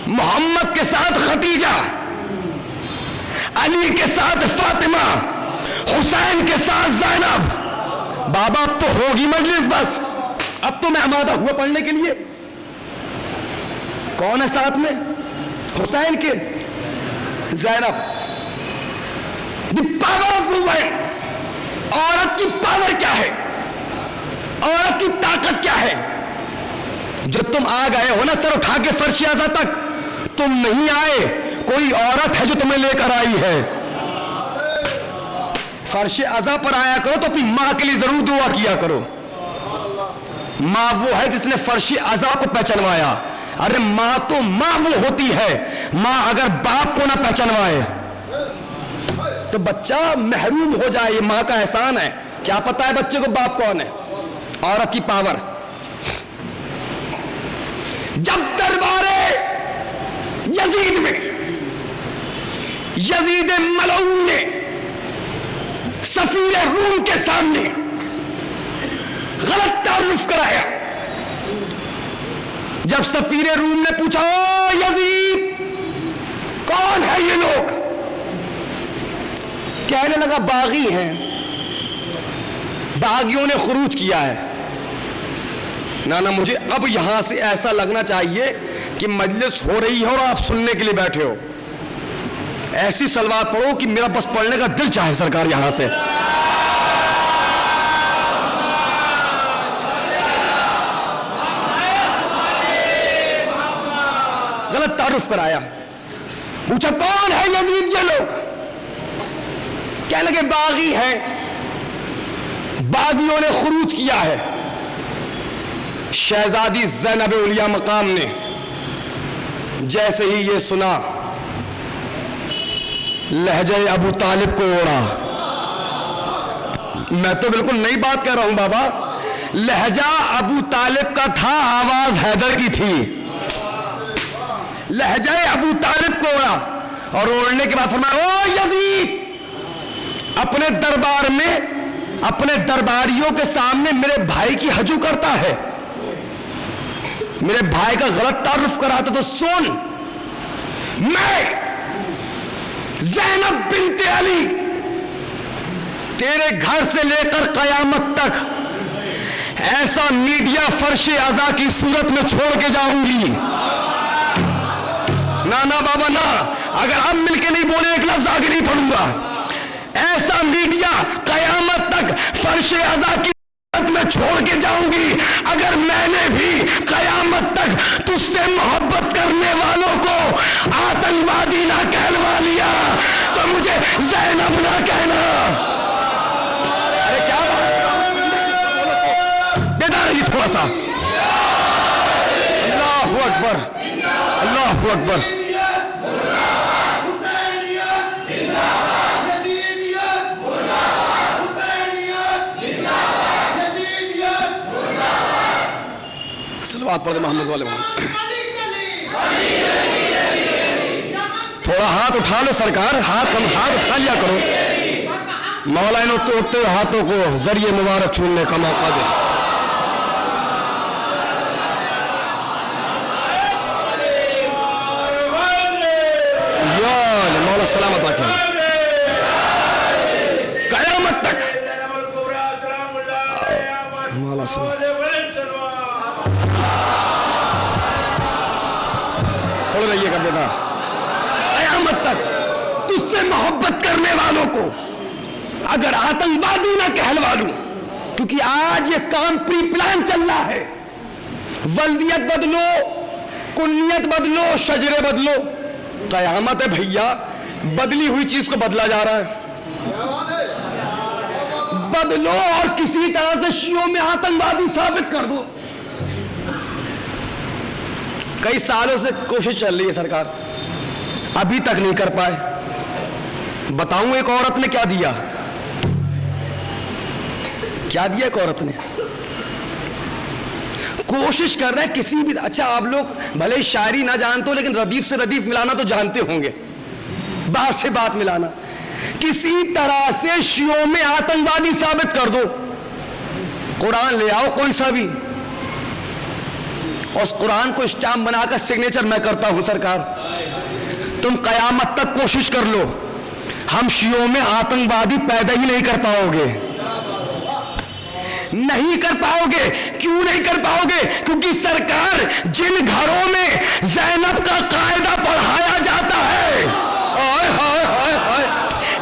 محمد کے ساتھ ختیجہ, علی کے ساتھ فاطمہ, حسین کے ساتھ زینب. بابا اب تو ہوگی مجلس, بس اب تو میں آمادہ ہوا پڑھنے کے لیے. کون ہے ساتھ میں؟ حسین کے, Zainab. The power of women. عورت کی پاور کیا ہے, عورت کی طاقت کیا ہے؟ جب تم آ گئے ہو نا سر اٹھا کے فرش اعضا تک, تم نہیں آئے, کوئی عورت ہے جو تمہیں لے کر آئی ہے. فرش اعضا پر آیا کرو تو اپنی ماں کے لیے ضرور دعا کیا کرو. ماں وہ ہے جس نے فرش عزا کو پہچانوایا. ارے ماں تو ماں وہ ہوتی ہے, ماں اگر باپ کو نہ پہچانوائے تو بچہ محروم ہو جائے. یہ ماں کا احسان ہے. کیا پتا ہے بچے کو باپ کون ہے؟ عورت کی پاور. جب دربارے یزید میں یزید ملعون نے سفیر روم کے سامنے غلط تعارف کرایا, جب سفیر روم نے پوچھا او یزید کون ہے یہ لوگ, کہنے لگا باغی ہیں, باغیوں نے خروج کیا ہے. نانا مجھے اب یہاں سے ایسا لگنا چاہیے کہ مجلس ہو رہی ہے اور آپ سننے کے لیے بیٹھے ہو. ایسی سلوات پڑھو کہ میرا بس پڑھنے کا دل چاہے سرکار یہاں سے. غلط تعارف کرایا, پوچھا کون ہے یزید یہ لوگ, کہنے لگے باغی ہیں, باغیوں نے خروج کیا ہے. شہزادی زینب اولیاء مقام نے جیسے ہی یہ سنا لہجہ ابو طالب کو اوڑا. میں تو بالکل نئی بات کہہ رہا ہوں بابا, لہجہ ابو طالب کا تھا, آواز حیدر کی تھی. لہجہ ابو طالب کو اوڑا اور اوڑنے کے بعد فرمایا او یزید, اپنے دربار میں اپنے درباریوں کے سامنے میرے بھائی کی ہجو کرتا ہے, میرے بھائی کا غلط تعارف کراتا. تو سن, میں زینب بنت علی تیرے گھر سے لے کر قیامت تک ایسا میڈیا فرش عزا کی صورت میں چھوڑ کے جاؤں گی. نہ بابا نہ, اگر اب مل کے نہیں بولے ایک لفظ آگے نہیں پڑھوں گا. ایسا میڈیا قیامت تک فرش عزا کی صورت میں چھوڑ کے جاؤں گی. اگر میں نے بھی قیامت تک تجھ سے محبت کرنے والوں کو آتنکوادی نہ کہلوا لیا تو مجھے زینب نہ کہنا. ارے کیا بیٹا رہی تھوڑا سا. اللہ اکبر, اللہ اکبر. سلوات پڑھ دے محمد والے محمد. تھوڑا ہاتھ اٹھا لو سرکار, ہاتھ اٹھا لیا کرو. مولا انہوں توڑتے ہوئے ہاتھوں کو ذریعے مبارک چھوڑنے کا موقع دے. مولا سلامت رکھیں قیامت تک. مولا سلامت کھول رہیے گا بیٹا. قیامت تک تجھ سے محبت کرنے والوں کو اگر آتنکوادی نہ کہلوا لوں, کیونکہ آج یہ کام پری پلان چل رہا ہے. ولدیت بدلو, کنیت بدلو, شجرے بدلو. قیامت ہے بھیا, بدلی ہوئی چیز کو بدلا جا رہا ہے. بدلو اور کسی طرح سے شیعوں میں آتنکوادی ثابت کر دو. کئی سالوں سے کوشش چل رہی ہے سرکار, ابھی تک نہیں کر پائے. بتاؤں ایک عورت نے کیا دیا, کیا دیا ایک عورت نے. کوشش کر رہے ہیں کسی بھی, اچھا آپ لوگ بھلے شاعری نہ جانتے ہو لیکن ردیف سے ردیف ملانا تو جانتے ہوں گے, بات سے بات ملانا. کسی طرح سے شیعوں میں آتنکوادی ثابت کر دو. قرآن لے آؤ کوئی سا بھی, اور اس قرآن کو اسٹامپ بنا کر سگنیچر میں کرتا ہوں سرکار. تم قیامت تک کوشش کر لو, ہم شیعوں میں آتنکوادی پیدا ہی نہیں کر پاؤ گے. نہیں کر پاؤ گے. کیوں نہیں کر پاؤ گے؟ کیونکہ سرکار جن گھروں میں زینب کا قاعدہ پڑھایا جاتا ہے,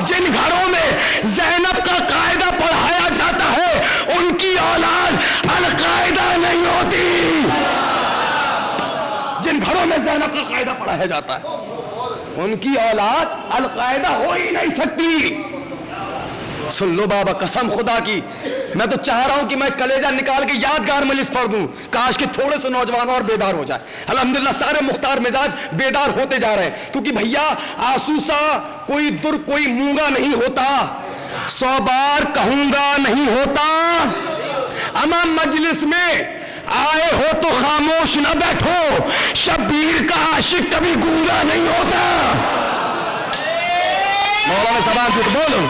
جن گھروں میں زینب کا قاعدہ پڑھایا جاتا ہے ان کی اولاد القاعدہ نہیں ہوتی. جن گھروں میں زینب کا قاعدہ پڑھایا جاتا ہے ان کی اولاد القاعدہ ہو ہی نہیں سکتی. سن لو بابا, قسم خدا کی, میں تو چاہ رہا ہوں کہ میں کلیجہ نکال کے یادگار مجلس پڑھ دوں، کاش کہ تھوڑے سے نوجوان اور بیدار ہو جائے۔ الحمدللہ سارے مختار مزاج بیدار ہوتے جا رہے ہیں، کیونکہ بھیا آسوسا کوئی در کوئی مونگا نہیں ہوتا، 100 بار کہوں گا نہیں ہوتا۔ اما مجلس میں آئے ہو تو خاموش نہ بیٹھو، شبیر کا عاشق کبھی گونگا نہیں ہوتا۔ مولانا زبان کی بولو،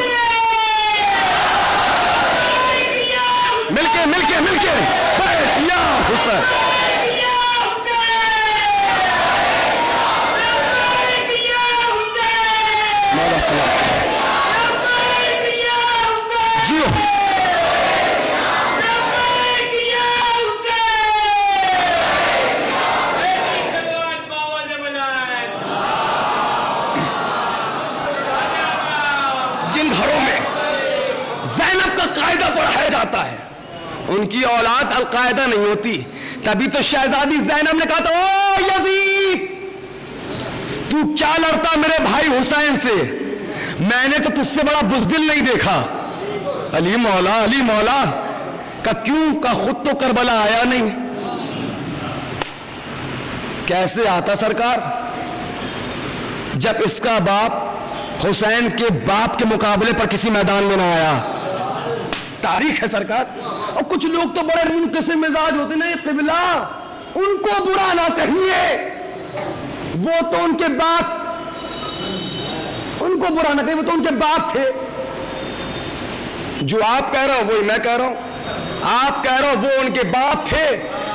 مل کے یا حسین، مولا سلام جیو۔ جن گھروں میں زینب کا قاعدہ پڑھایا جاتا ہے ان کی اولاد القاعدہ نہیں ہوتی، تبھی تو شہزادی زینب نے کہا تھا او یزید تو کیا لڑتا میرے بھائی حسین سے، میں نے تو تجھ سے بڑا بزدل نہیں دیکھا۔ علی مولا کا کیوں کا خود تو کربلا آیا نہیں، کیسے آتا سرکار جب اس کا باپ حسین کے باپ کے مقابلے پر کسی میدان میں نہ آیا۔ تاریخ ہے سرکار۔ اور کچھ لوگ تو بڑے منقسم مزاج ہوتے ہیں، قبلہ ان کو برا نہ کہیے، وہ تو ان کے باپ، ان کو برا نہ کہیے، وہ تو ان کے باپ تھے۔ جو آپ کہہ رہے ہو وہی میں کہہ رہا ہوں، آپ کہہ رہے ہو وہ ان کے باپ تھے،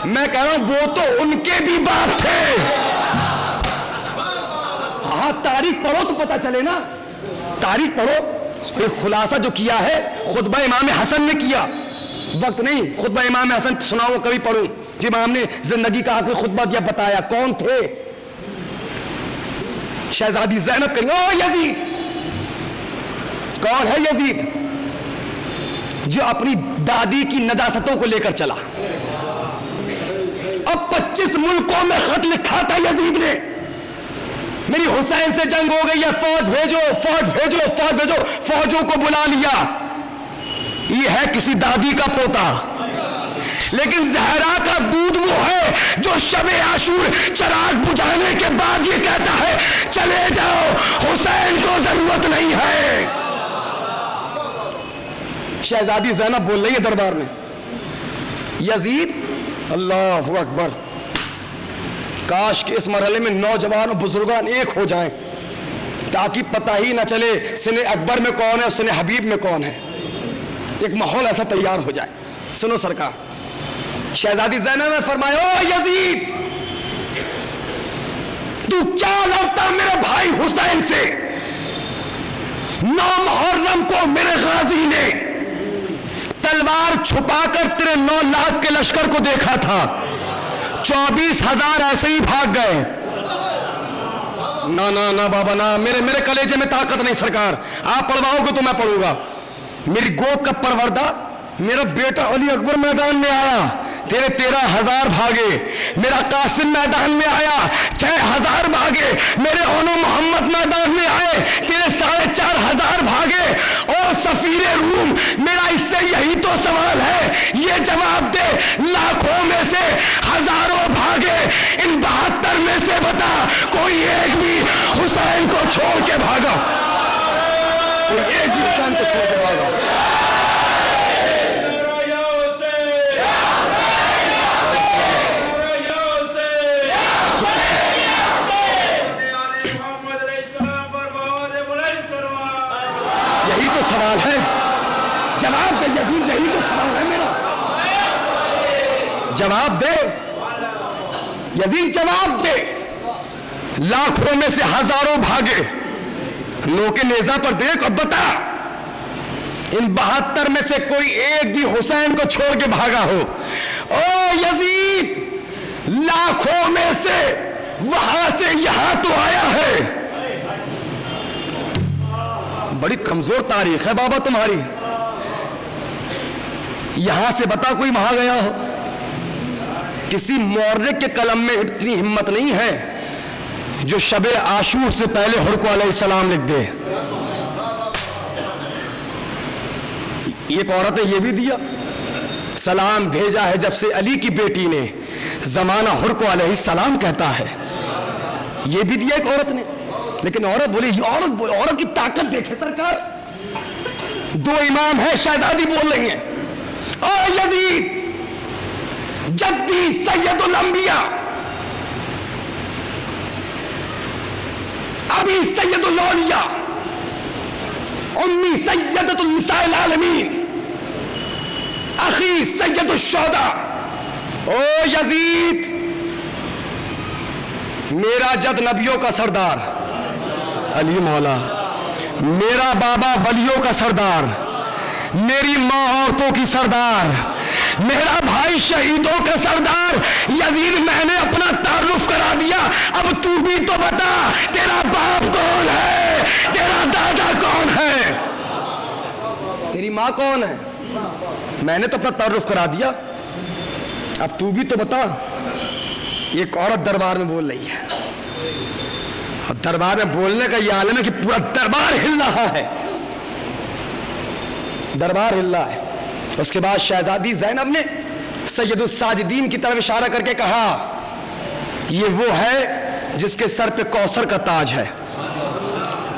میں کہہ رہا ہوں وہ تو ان کے بھی باپ تھے۔ ہاں تاریخ پڑھو تو پتہ چلے نا، تاریخ پڑھو۔ یہ خلاصہ جو کیا ہے خطبہ امام حسن نے کیا، وقت نہیں خطبہ امام حسن سناؤ کبھی پڑھوں، جب امام نے زندگی کا آخری خطبہ دیا بتایا کون تھے۔ شہزادی زینب کہیں او یزید، کون ہے یزید؟ جو اپنی دادی کی نجاستوں کو لے کر چلا، اب 25 ملکوں میں خط لکھا تھا یزید نے، میری حسین سے جنگ ہو گئی ہے، فوج بھیجو فوج بھیجو فوج بھیجو، فوجوں کو بلا لیا، یہ ہے کسی دادی کا پوتا۔ لیکن زہرا کا دودھ وہ ہے جو شب عاشور چراغ بجھانے کے بعد یہ کہتا ہے چلے جاؤ حسین کو ضرورت نہیں ہے۔ شہزادی زینب بول رہی ہے دربار میں، یزید اللہ اکبر، کاش کہ اس مرحلے میں نوجوان اور بزرگان ایک ہو جائیں تاکہ پتہ ہی نہ چلے سن اکبر میں کون ہے اور سن حبیب میں کون ہے، ایک ماحول ایسا تیار ہو جائے۔ سنو سرکار، شہزادی زینب نے فرمایا او یزید تو کیا لڑتا میرے بھائی حسین سے، 9 محرم کو میرے غازی نے تلوار چھپا کر تیرے 9 لاکھ کے لشکر کو دیکھا تھا، 24,000 ایسے ہی بھاگ گئے۔ نہ بابا نہ، میرے کلیجے میں طاقت نہیں سرکار، آپ پڑھواؤ گے تو میں پڑھوں گا۔ میری گود کا پروردہ میرا بیٹا علی اکبر میدان میں آیا، تیرے 13,000 بھاگے، میرا قاسم میدان میں آیا 6,000 بھاگے، میرے اونو محمد میدان میں آئے تیرے 4,500 بھاگے، اور سفیر روم میرا اس سے یہی تو سوال ہے، یہ جواب دے لاکھوں میں سے ہزاروں بھاگے، ان 72 میں سے بتا کوئی ایک بھی حسین کو چھوڑ کے بھاگا، کوئی ایک بھی حسین کو چھوڑ کے بھاگا۔ یہی تو سوال ہے، جواب دے یزید، یہی تو سوال ہے میرا، جواب دے یزید، جواب دے۔ لاکھوں میں سے ہزاروں بھاگے، لو کے نیزہ پر دیکھ اور بتا ان 72 میں سے کوئی ایک بھی حسین کو چھوڑ کے بھاگا ہو۔ او یزید لاکھوں میں سے وہاں سے یہاں تو آیا ہے، بڑی کمزور تاریخ ہے بابا تمہاری، یہاں سے بتا کوئی وہاں گیا ہو۔ کسی مورخ کے قلم میں اتنی ہمت نہیں ہے جو شب عاشور سے پہلے حرق علیہ السلام لکھ دے۔ ایک عورت نے یہ بھی دیا سلام بھیجا ہے جب سے علی کی بیٹی نے، زمانہ حر کو علیہ السلام کہتا ہے. یہ بھی دیا ایک عورت نے. لیکن عورت بولی، عورت کی طاقت دیکھے سرکار. دو امام ہیں، شہزادی بول رہی ہیں، او یزید جدی سید الانبیاء، ابھی سید الاولیاء، امی سیدۃ النساء العالمین، اخی سید الشہداء. او یزید، میرا جد نبیوں کا سردار علی مولا، میرا بابا ولیوں کا سردار، میری ماں عورتوں کی سردار، میرا بھائی شہیدوں کا سردار یزید، میں نے اپنا تعارف کرا دیا. اب تو بھی تو بتا، تیرا باپ کون ہے، تیرا دادا کون ہے، تیری ماں کون ہے. میں نے تو اپنا تعارف کرا دیا، اب تو بھی تو بتا. ایک عورت دربار میں بول رہی ہے، اور دربار میں بولنے کا یہ عالم ہے کہ پورا دربار ہل رہا ہے، دربار ہل رہا ہے. اس کے بعد شہزادی زینب نے سید الساجدین کی طرف اشارہ کر کے کہا، یہ وہ ہے جس کے سر پہ کوثر کا تاج ہے،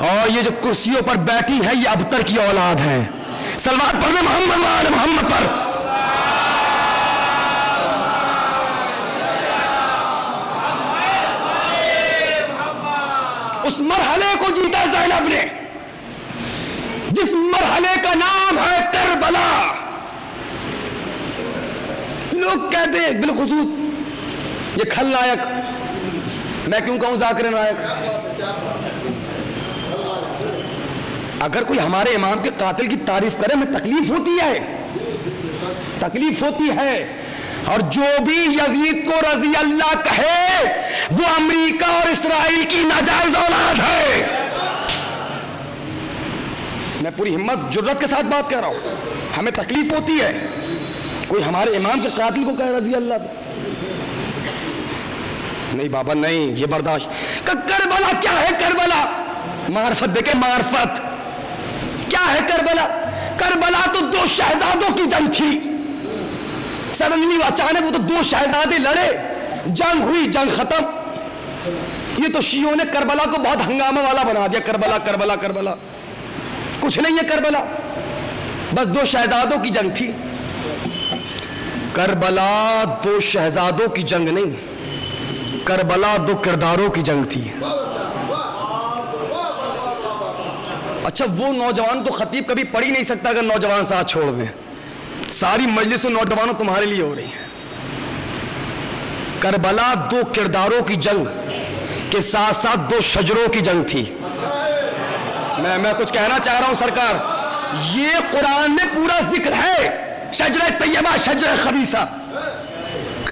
اور یہ جو کرسیوں پر بیٹھی ہے یہ ابتر کی اولاد ہے. صلوات پڑھنے محمد وآل محمد پر. اس مرحلے کو جیتا زینب نے جس مرحلے کا نام ہے کربلا. لوگ کہتے ہیں بالخصوص یہ کھل نائک، میں کیوں کہوں ذاکر نائک، اگر کوئی ہمارے امام کے قاتل کی تعریف کرے میں تکلیف ہوتی ہے، تکلیف ہوتی ہے. اور جو بھی یزید کو رضی اللہ کہے وہ امریکہ اور اسرائیل کی ناجائز اولاد ہے. میں پوری ہمت جرت کے ساتھ بات کہہ رہا ہوں، ہمیں تکلیف ہوتی ہے کوئی ہمارے امام کے قاتل کو کہے رضی اللہ. نہیں بابا نہیں، یہ برداشت. کربلا کیا ہے؟ کربلا معرفت دیکھیں، معرفت کیا ہے کربلا؟ کربلا تو دو شہزادوں کی جنگ تھی. سڈنلی اچانک وہ تو دو شہزادے لڑے، جنگ ہوئی، جنگ ختم. یہ تو شیعوں نے کربلا کو بہت ہنگامہ والا بنا دیا. کربلا کربلا کربلا کچھ نہیں ہے کربلا، بس دو شہزادوں کی جنگ تھی. کربلا دو شہزادوں کی جنگ نہیں، کربلا دو کرداروں کی جنگ تھی. اچھا وہ نوجوان تو خطیب کبھی پڑھ ہی نہیں سکتا اگر نوجوان ساتھ چھوڑ دیں. ساری مجلس نوجوانوں تمہارے لیے ہو رہی ہیں. کربلا دو کرداروں کی جنگ کے ساتھ ساتھ دو شجروں کی جنگ تھی. میں کچھ کہنا چاہ رہا ہوں سرکار، یہ قرآن میں پورا ذکر ہے، شجرہ طیبہ شجرہ خبیثہ.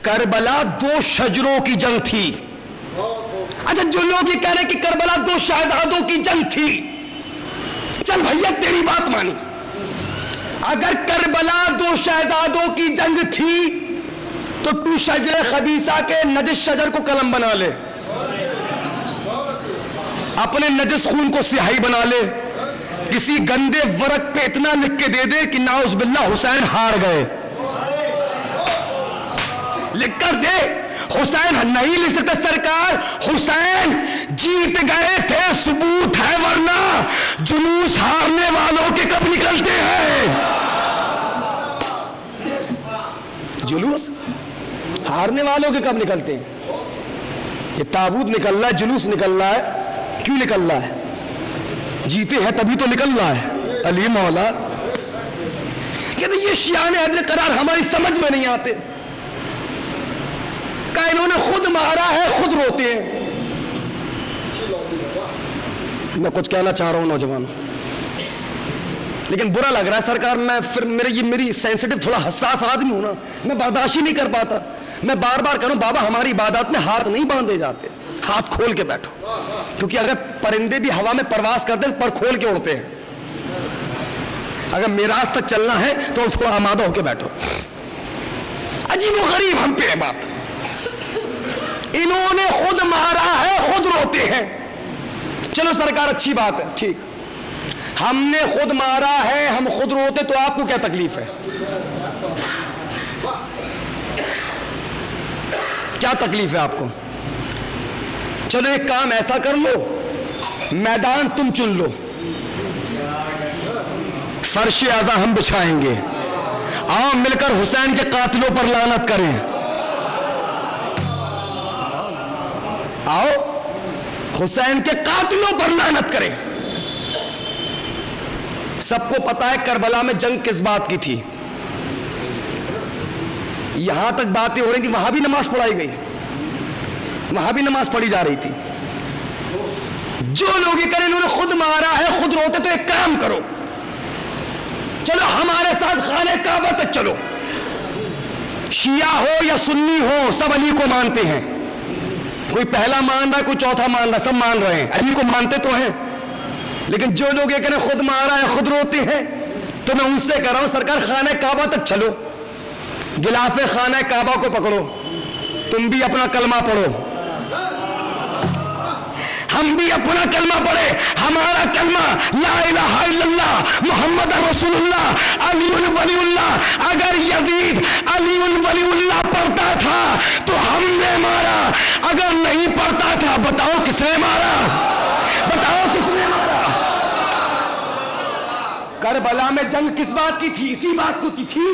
کربلا دو شجروں کی جنگ تھی. اچھا جو لوگ یہ کہہ رہے ہیں کہ کربلا دو شہزادوں کی جنگ تھی، چل بھیا تیری بات مانی. اگر کربلا دو شہزادوں کی جنگ تھی تو شجرہ خبیثہ کے نجس شجر کو قلم بنا لے، اپنے نجس خون کو سیاہی بنا لے، کسی گندے ورق پہ اتنا لکھ کے دے دے کہ ناؤز باللہ حسین ہار گئے، لکھ کر دے. حسین نہیں لکھ سکتے سرکار، حسین جیت گئے تھے ثبوت ہے، ورنہ جلوس ہارنے والوں کے کب نکلتے ہیں؟ جلوس ہارنے والوں کے کب نکلتے ہیں؟ یہ تابوت نکل رہا ہے، جلوس نکل رہا ہے، کیوں نکل رہا ہے؟ جیتے ہیں تبھی تو نکل رہا ہے. علی مولا کہتے یہ شیعان عدل قرار ہماری سمجھ میں نہیں آتے. کہ انہوں نے خود مارا ہے خود روتے ہیں. میں کچھ کہنا چاہ رہا ہوں نوجوان، لیکن برا لگ رہا ہے سرکار. میں پھر میری سینسٹیو تھوڑا حساس آدمی ہوں نا، میں برداشت ہی نہیں کر پاتا. میں بار بار کہوں بابا ہماری عبادات میں ہاتھ نہیں باندھے جاتے، ہاتھ کھول کے بیٹھو. کیونکہ اگر پرندے بھی ہوا میں پرواز کرتے ہیں پر کھول کے اڑتے ہیں. اگر میراث تک چلنا ہے تو تھوڑا آمادہ ہو کے بیٹھو. عجیب و غریب ہم پہ ہے بات. انہوں نے خود مارا ہے خود روتے ہیں. چلو سرکار اچھی بات ہے، ٹھیک، ہم نے خود مارا ہے ہم خود روتے تو آپ کو کیا تکلیف ہے؟ کیا تکلیف ہے آپ کو؟ چلو ایک کام ایسا کر لو، میدان تم چن لو، فرش اعضا ہم بچھائیں گے، آؤ مل کر حسین کے قاتلوں پر لعنت کریں، آؤ حسین کے قاتلوں پر لعنت کریں۔ سب کو پتا ہے کربلا میں جنگ کس بات کی تھی، یہاں تک باتیں ہو رہی تھی، وہاں بھی نماز پڑھائی گئی، وہاں بھی نماز پڑھی جا رہی تھی۔ جو لوگ یہ کریں انہوں نے خود مارا ہے، خود روتے، تو ایک کام کرو، چلو ہمارے ساتھ خانہ کعبہ تک چلو، شیعہ ہو یا سنی ہو سب علی کو مانتے ہیں، کوئی پہلا مان رہا ہے کوئی چوتھا مان رہا ہے، سب مان رہے ہیں، علی کو مانتے تو ہیں، لیکن جو لوگ یہ کریں خود مارا ہے خود روتے ہیں، تو میں ان سے کہہ رہا ہوں سرکار خانہ کعبہ تک چلو، غلاف خانہ کعبہ کو پکڑو، تم بھی اپنا کلمہ پڑھو، ہم بھی اپنا کلمہ پڑھے، ہمارا کلمہ لا الہ الا اللہ محمد رسول اللہ علی ولی اللہ۔ اگر یزید علی ولی اللہ پڑھتا تھا تو ہم نے مارا، اگر نہیں پڑھتا تھا بتاؤ کس نے مارا، بتاؤ کس نے مارا؟ کربلا میں جنگ کس بات کی تھی؟ اسی بات کو کی تھی۔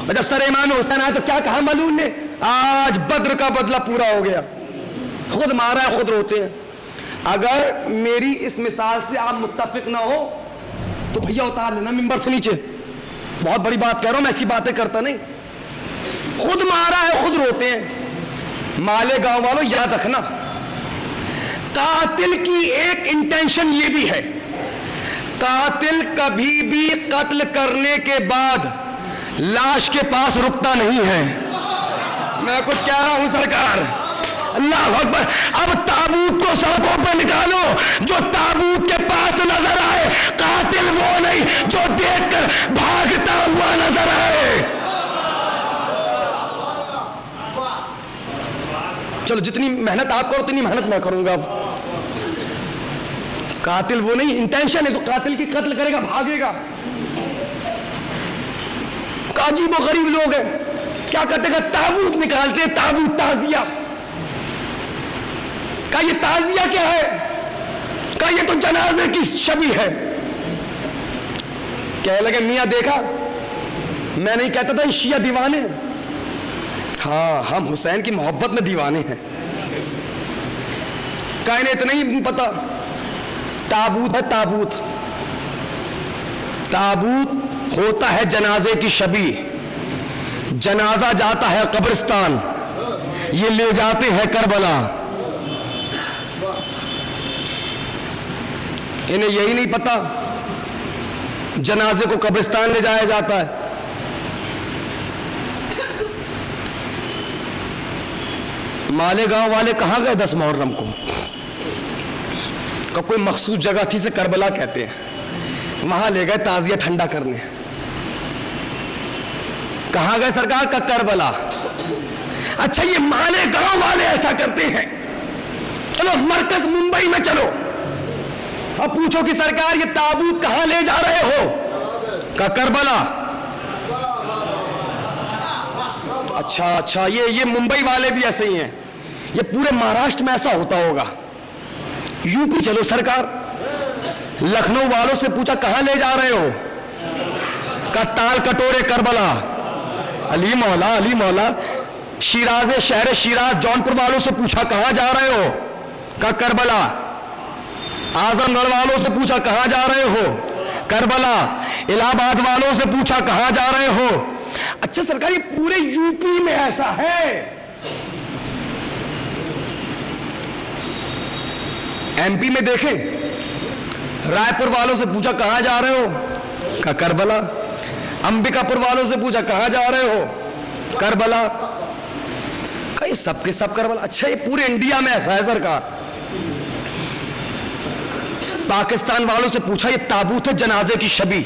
جب سر امام حسین آئے تو کیا کہا ملعون نے؟ آج بدر کا بدلہ پورا ہو گیا، خود مارا ہے خود روتے ہیں۔ اگر میری اس مثال سے آپ متفق نہ ہو تو بھیا اتار لینا ممبر سے نیچے، بہت بڑی بات کہہ رہا ہوں میں، ایسی باتیں کرتا نہیں، خود مارا ہے خود روتے ہیں۔ مالیگاؤں والوں یاد رکھنا، قاتل کی ایک انٹینشن یہ بھی ہے، قاتل کبھی بھی قتل کرنے کے بعد لاش کے پاس رکتا نہیں ہے۔ میں کچھ کہہ رہا ہوں سرکار، اللہ اکبر۔ اب تابوت کو سڑکوں پہ نکالو، جو تابوت کے پاس نظر آئے قاتل وہ نہیں جو دیکھ کر بھاگتا ہوا نظر آئے۔ چلو جتنی محنت آپ کرو اتنی محنت میں کروں گا۔ اب قاتل وہ نہیں، انٹینشن ہے تو قاتل کی قتل کرے گا بھاگے گا۔ عجیب و غریب لوگ ہیں، کیا کرتے ہیں تابوت نکالتے ہیں، تابوت تعزیہ کا، یہ تعزیہ کیا ہے؟ کا یہ تو جنازے کی شبیہ ہے۔ کہنے لگے میاں دیکھا، میں نہیں کہتا تھا شیعہ دیوانے، ہاں ہم حسین کی محبت میں دیوانے ہیں۔ کا انہیں اتنا ہی پتا، تابوت ہے تابوت، تابوت ہوتا ہے جنازے کی شبیہ، جنازہ جاتا ہے قبرستان، یہ لے جاتے ہیں کربلا۔ انہیں یہی نہیں پتا جنازے کو قبرستان لے جایا جاتا ہے۔ مالیگاؤں والے کہاں گئے 10 محرم کو؟ کا کوئی مخصوص جگہ تھی سے کربلا کہتے ہیں، وہاں لے گئے تعزیہ ٹھنڈا کرنے۔ کہاں گئے سرکار؟ کا کربلا۔ اچھا یہ مالیگاؤں والے ایسا کرتے ہیں، چلو مرکز ممبئی میں چلو، اب پوچھو کہ سرکار یہ تابوت کہاں لے جا رہے ہو؟ کا کربلا۔ اچھا یہ ممبئی والے بھی ایسے ہی ہیں، یہ پورے مہاراشٹر میں ایسا ہوتا ہوگا۔ یو پی چلو سرکار، لکھنؤ والوں سے پوچھا کہاں لے جا رہے ہو؟ کا تال کٹورے کربلا، علی مولا علی مولا۔ شیراز شہر شیراز جونپور والوں سے پوچھا کہاں جا رہے ہو؟ کا کربلا۔ اعظم گڑھ والوں سے پوچھا کہاں جا رہے ہو؟ کربلا۔ الہ آباد والوں سے پوچھا کہاں جا رہے ہو؟ اچھا سرکار یہ پورے یو پی میں ایسا ہے۔ ایم پی میں دیکھیں، رائے پور والوں سے پوچھا کہاں جا رہے ہو؟ کا کربلا۔ امبکا پور والوں سے پوچھا کہاں جا رہے ہو؟ کربلا۔ کہ یہ سب کے سب کربلا۔ اچھا یہ پورے انڈیا میں ایسا ہے سرکار۔ پاکستان والوں سے پوچھا یہ تابوت ہے جنازے کی شبیہ،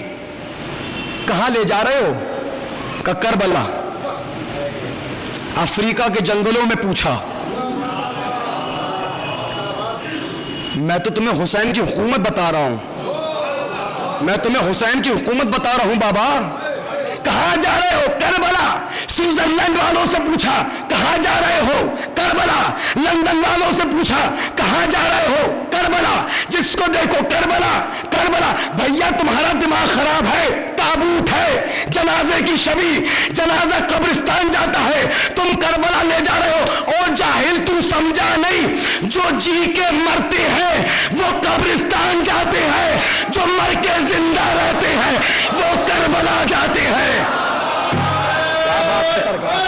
کہاں لے جا رہے ہو؟ کا کربلا۔ افریقہ کے جنگلوں میں پوچھا، میں تو تمہیں حسین کی حکومت بتا رہا ہوں، میں تمہیں حسین کی حکومت بتا رہا ہوں بابا، کہاں جا رہے ہو؟ کربلا۔ سوئٹزرلینڈ والوں سے پوچھا کہاں جا رہے ہو؟ کربلا۔ لندن والوں سے پوچھا کہاں جا رہے ہو؟ کربلا۔ جس کو دیکھو کربلا کربلا۔ بھیا تمہارا دماغ خراب ہے، تابوت ہے جنازے کی شبیہ، جنازہ قبرستان جاتا ہے، تم کربلا لے جا رہے ہو۔ اور جاہل تو سمجھا نہیں، جو جی کے مرتے ہیں وہ قبرستان جاتے ہیں، جو مر کے زندہ رہتے ہیں وہ کربلا جاتے ہیں۔ کیا بات ہے سرکار؟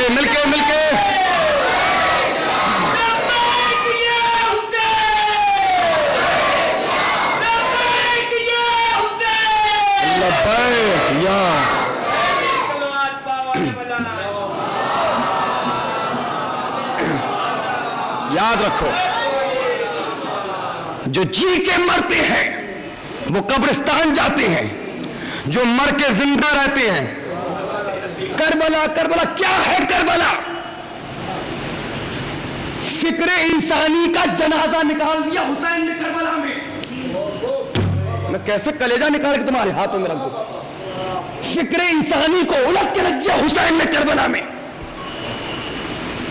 مل کے یاد رکھو، جو جی کے مرتے ہیں وہ قبرستان جاتے ہیں، جو مر کے زندہ رہتے ہیں۔ کربلا کربلا کیا ہے؟ کربلا فکر انسانی کا جنازہ نکال دیا حسین نے کربلا میں۔ میں کیسے کلیجہ نکال کے تمہارے ہاتھوں میں رکھ دوں؟ فکر انسانی کو الٹ کے رکھ دیا حسین نے کربلا میں۔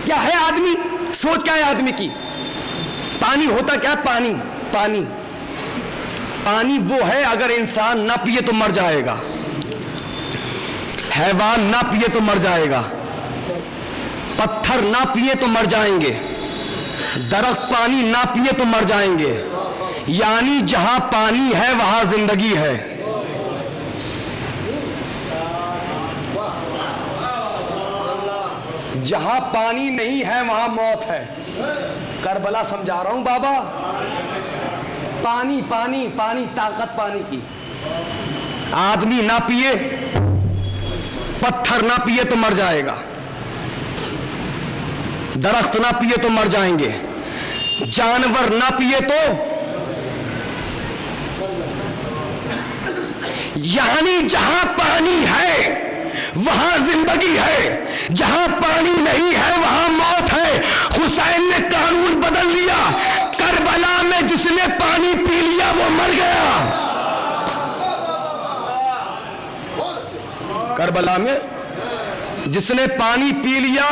کیا ہے آدمی؟ سوچ کیا ہے آدمی کی؟ پانی ہوتا کیا؟ پانی پانی پانی وہ ہے اگر انسان نہ پیے تو مر جائے گا، حیوان نہ پیے تو مر جائے گا، پتھر نہ پیے تو مر جائیں گے، درخت پانی نہ پیے تو مر جائیں گے، یعنی جہاں پانی ہے وہاں زندگی ہے۔ جہاں پانی نہیں ہے وہاں موت ہے۔ کربلا سمجھا رہا ہوں بابا، پانی پانی پانی، طاقت پانی کی۔ آدمی نہ پیے، پتھر نہ پیے تو مر جائے گا، درخت نہ پیے تو مر جائیں گے، جانور نہ پیے تو، یعنی جہاں پانی ہے وہاں زندگی ہے، جہاں پانی نہیں ہے وہاں موت ہے۔ حسین نے قانون بدل لیا، کربلا میں جس نے پانی پی لیا وہ مر گیا۔ کربلا میں جس نے پانی پی لیا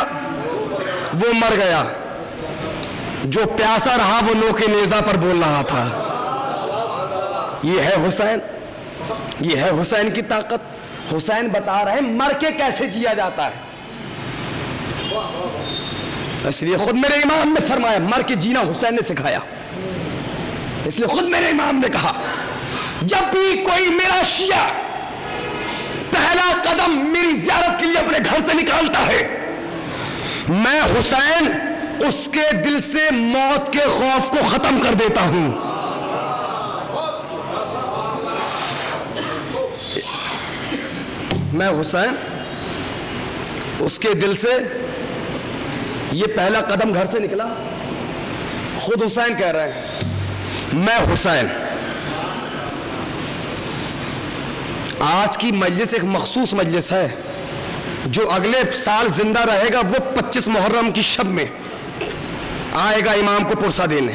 وہ مر گیا، جو پیاسا رہا وہ نوکے نیزہ پر بول رہا تھا۔ یہ ہے حسین، یہ ہے حسین کی طاقت۔ حسین بتا رہے ہیں مر کے کیسے جیا جاتا ہے۔ اس لیے خود میرے امام نے فرمایا مر کے جینا حسین نے سکھایا۔ اس لیے خود میرے امام نے کہا جب بھی کوئی میرا شیعہ پہلا قدم میری زیارت کے لیے اپنے گھر سے نکالتا ہے، میں حسین اس کے دل سے موت کے خوف کو ختم کر دیتا ہوں۔ میں حسین اس کے دل سے، یہ پہلا قدم گھر سے نکلا، خود حسین کہہ رہے ہیں میں حسین۔ آج کی مجلس ایک مخصوص مجلس ہے، جو اگلے سال زندہ رہے گا وہ 25 محرم کی شب میں آئے گا امام کو پرسہ دینے۔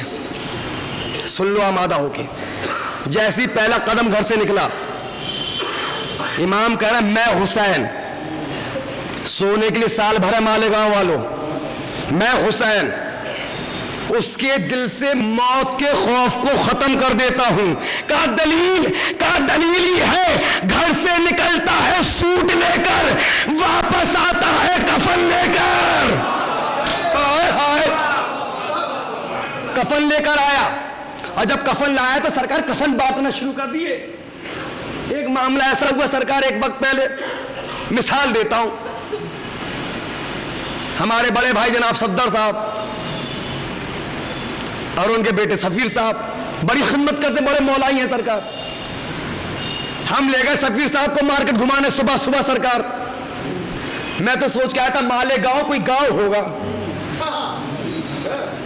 سن لو آمادہ ہو کے، جیسی پہلا قدم گھر سے نکلا امام کہہ رہا ہے میں حسین، سونے کے لیے سال بھر ہے مالیگاؤں والوں، میں حسین اس کے دل سے موت کے خوف کو ختم کر دیتا ہوں۔ کا دلیل ہی ہے، گھر سے نکلتا ہے سوٹ لے کر، واپس آتا ہے کفن لے کر۔ کفن لے کر آیا، اور جب کفن لایا تو سرکار کفن بانٹنا شروع کر دیے۔ ایک معاملہ ایسا ہوا سرکار، ایک وقت پہلے مثال دیتا ہوں، ہمارے بڑے بھائی جناب صفدر صاحب اور ان کے بیٹے سفیر صاحب بڑی خدمت کرتے، بڑے مولائی ہیں سرکار۔ ہم لے گئے سفیر صاحب کو مارکیٹ گھمانے صبح صبح سرکار. میں تو سوچ کے آیا تھا مالیگاؤں کوئی گاؤں ہوگا,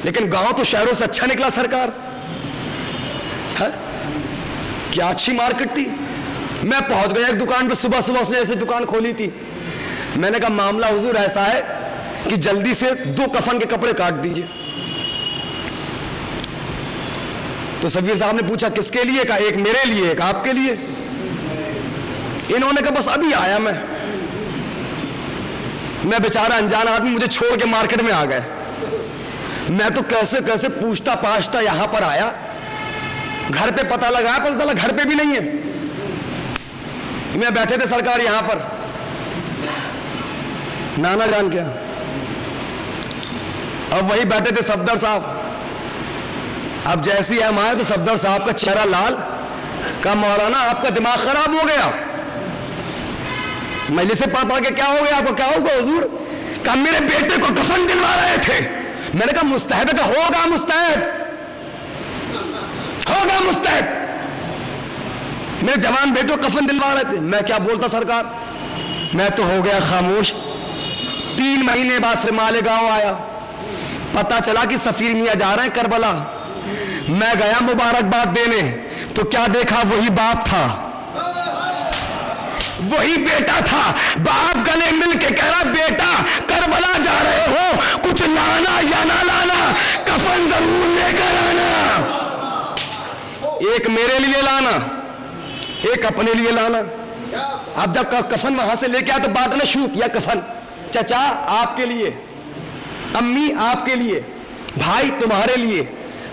لیکن گاؤں تو شہروں سے اچھا نکلا سرکار. کیا اچھی مارکیٹ تھی. میں پہنچ گیا ایک دکان پہ, صبح صبح اس نے ایسی دکان کھولی تھی. میں نے کہا معاملہ حضور ایسا ہے کہ جلدی سے 2 کفن کے کپڑے کاٹ دیجئے. تو سفیر صاحب نے پوچھا کس کے لیے؟ کہا ایک میرے لیے ایک آپ کے لیے. انہوں نے کہا بس ابھی آیا میں بیچارہ انجان آدمی, مجھے چھوڑ کے مارکیٹ میں آ گئے. میں تو کیسے کیسے پوچھتا پاچھتا یہاں پر آیا, گھر پہ پتہ لگایا, پتہ چلا گھر پہ بھی نہیں ہے. میں بیٹھے تھے سرکار یہاں پر نانا جان کیا, اب وہی بیٹھے تھے صفدر صاحب. اب جیسی ہم آئے تو صفدر صاحب کا چہرہ لال. کہا مولانا آپ کا دماغ خراب ہو گیا, مجلس سے پڑھ کے کیا ہو گیا آپ کو؟ کیا ہوگا حضور؟ کہا میرے بیٹے کو کفن دلوا رہے تھے. میں نے کہا مستحب ہے؟ کہ ہوگا مستحب, ہوگا مستحب. میرے جوان بیٹوں کفن دلوا رہے تھے. میں کیا بولتا سرکار, میں تو ہو گیا خاموش. 3 مہینے بعد پھر مالیگاؤں آیا, پتا چلا کہ سفیر میاں جا رہے ہیں کربلا. میں گیا مبارکباد دینے, تو کیا دیکھا, وہی باپ تھا, وہی بیٹا تھا. باپ گلے مل کے کہہ رہا بیٹا کربلا جا رہے ہو, کچھ لانا یا نہ لانا, کفن ضرور لے کر آنا. ایک میرے لیے لانا, ایک اپنے لیے لانا. اب جب کفن وہاں سے لے کے آیا تو بانٹنا شروع کیا کفن. چچا آپ کے لیے, امی آپ کے لیے, بھائی تمہارے لیے,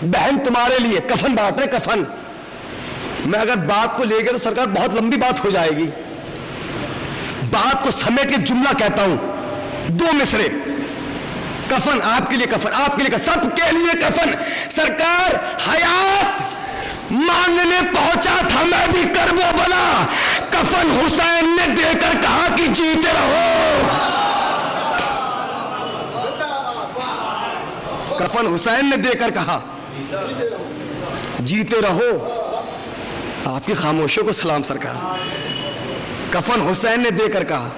بہن تمہارے لیے, کفن بانٹ رہے کفن. میں اگر بات کو لے گئے تو سرکار بہت لمبی بات ہو جائے گی. بات کو سمیٹ کے جملہ کہتا ہوں, 2 مصرے. کفن آپ کے لیے, کفن آپ کے لیے, سب کے لیے کفن. سرکار حیات مانگنے پہنچا تھا میں بھی کربو بلا, کفن حسین نے دے کر کہا کہ جیتے رہو. کفن حسین نے دے کر کہا جیتے رہو. آپ کی خاموشیوں کو سلام سرکار. کفن حسین نے دے کر کہا,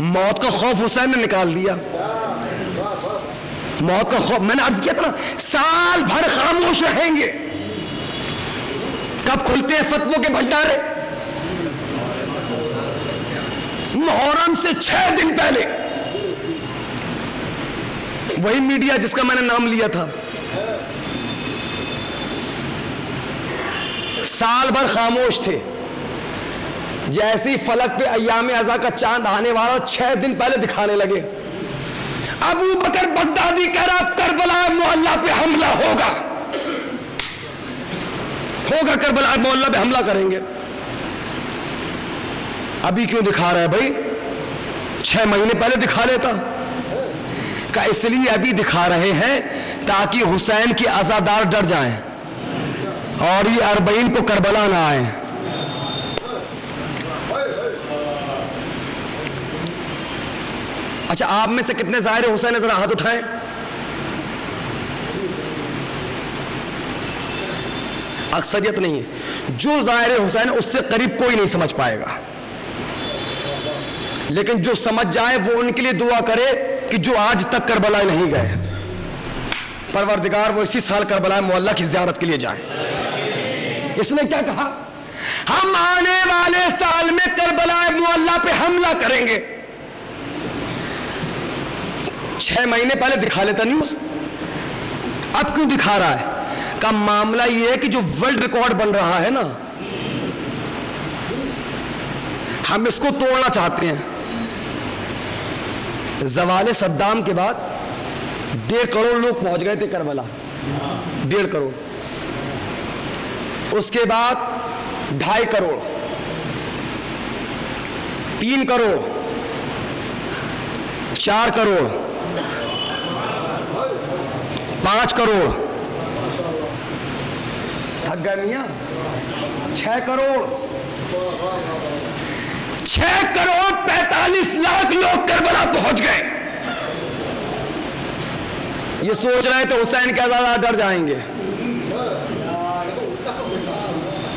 موت کا خوف حسین نے نکال دیا. موت کا خوف, میں نے عرض کیا تھا نا, سال بھر خاموش رہیں گے. کب کھلتے ہیں فتووں کے بھنڈارے؟ محرم سے 6 دن پہلے. وہی میڈیا جس کا میں نے نام لیا تھا, سال بھر خاموش تھے. جیسے ہی فلک پہ ایام ازا کا چاند آنے والا 6 دن پہلے دکھانے لگے. ابو بکر بغدادی کہہ رہا کربلا محلہ پہ حملہ ہوگا, ہوگا کربلا محلہ پہ حملہ کریں گے. ابھی کیوں دکھا رہا ہے بھائی, 6 مہینے پہلے دکھا لیتا. کہ اس لیے ابھی دکھا رہے ہیں تاکہ حسین کے عزادار ڈر جائیں اور یہ 40 کو کربلا نہ آئیں. اچھا آپ میں سے کتنے ظاہر حسین ذرا ہاتھ اٹھائیں. اکثریت نہیں ہے. جو ظاہر حسین اس سے قریب کوئی نہیں سمجھ پائے گا, لیکن جو سمجھ جائے وہ ان کے لیے دعا کرے کہ جو آج تک کربلا نہیں گئے, پروردگار وہ اسی سال کربلا معلیٰ کی زیارت کے لیے جائیں. اس نے کیا کہا, ہم آنے والے سال میں کربلا معلیٰ پہ حملہ کریں گے. 6 مہینے پہلے دکھا لیتا نیوز, اب کیوں دکھا رہا ہے؟ کا معاملہ یہ ہے کہ جو ورلڈ ریکارڈ بن رہا ہے نا, ہم اس کو توڑنا چاہتے ہیں. زوال صدام کے بعد 1.5 کروڑ لوگ پہنچ گئے تھے کربلا, 1.5 کروڑ. اس کے بعد 2.5 کروڑ, 3 کروڑ, 4 کروڑ, 5 کروڑ. تھک گئے میاں. 6 کروڑ, 6 کروڑ 45 لاکھ لوگ کربلا پہنچ گئے. یہ سوچ رہے تھے حسین کے عزادار ڈر جائیں گے.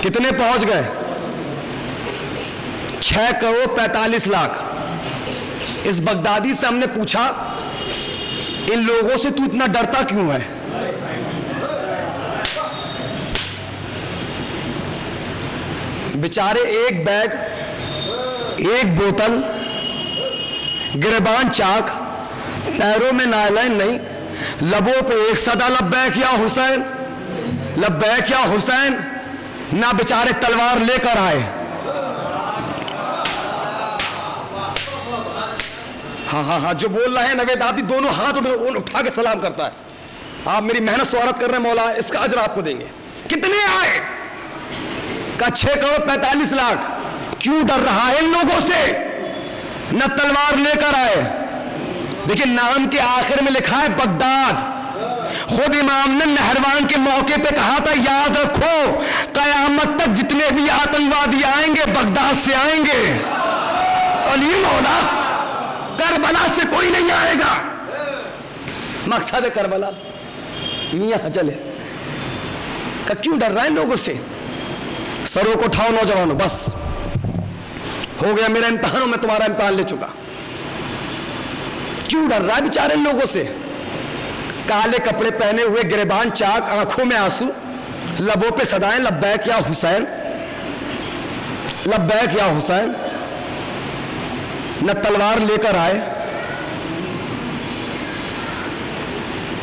کتنے پہنچ گئے؟ 6,45,00,000۔ اس بغدادی سے ہم نے پوچھا ان لوگوں سے تو اتنا ڈرتا کیوں ہے؟ بیچارے ایک بیگ، ایک بوتل، گریبان چاک، پیروں میں نائلین نہیں، لبوں پہ ایک صدا لبیک یا حسین، لبیک یا حسین، نہ بیچارے تلوار لے کر آئے۔ ہاں جو بول رہے ہیں نوید آپ دونوں ہاتھ اٹھا کے سلام کرتا ہے۔ آپ میری محنت سوارت کر رہے ہیں مولا، اس کا اجر آپ کو دیں گے۔ کتنے آئے؟ کہا 6,45,00,000۔ کیوں ڈر رہا ہے ان لوگوں سے؟ نہ تلوار لے کر آئے، لیکن نام کے آخر میں لکھا ہے بغداد۔ خود امام نے نہروان کے موقع پہ کہا تھا یاد رکھو قیامت تک جتنے بھی آتنکوادی آئیں گے بغداد سے آئیں گے۔ علی مولا کربلا سے کوئی نہیں آئے گا۔ مقصد کربلا میاں چلے کہ کیوں ڈر رہا ہے لوگوں سے؟ سروں کو اٹھاؤ نوجوانوں، بس ہو گیا میرا امتحان، میں تمہارا امتحان لے چکا۔ کیوں ڈر رہا ہے بیچارے لوگوں سے؟ کالے کپڑے پہنے ہوئے، گریبان چاک، آنکھوں میں آنسو، لبوں پہ صدائیں لبیک یا حسین، لبیک یا حسین، نہ تلوار لے کر آئے۔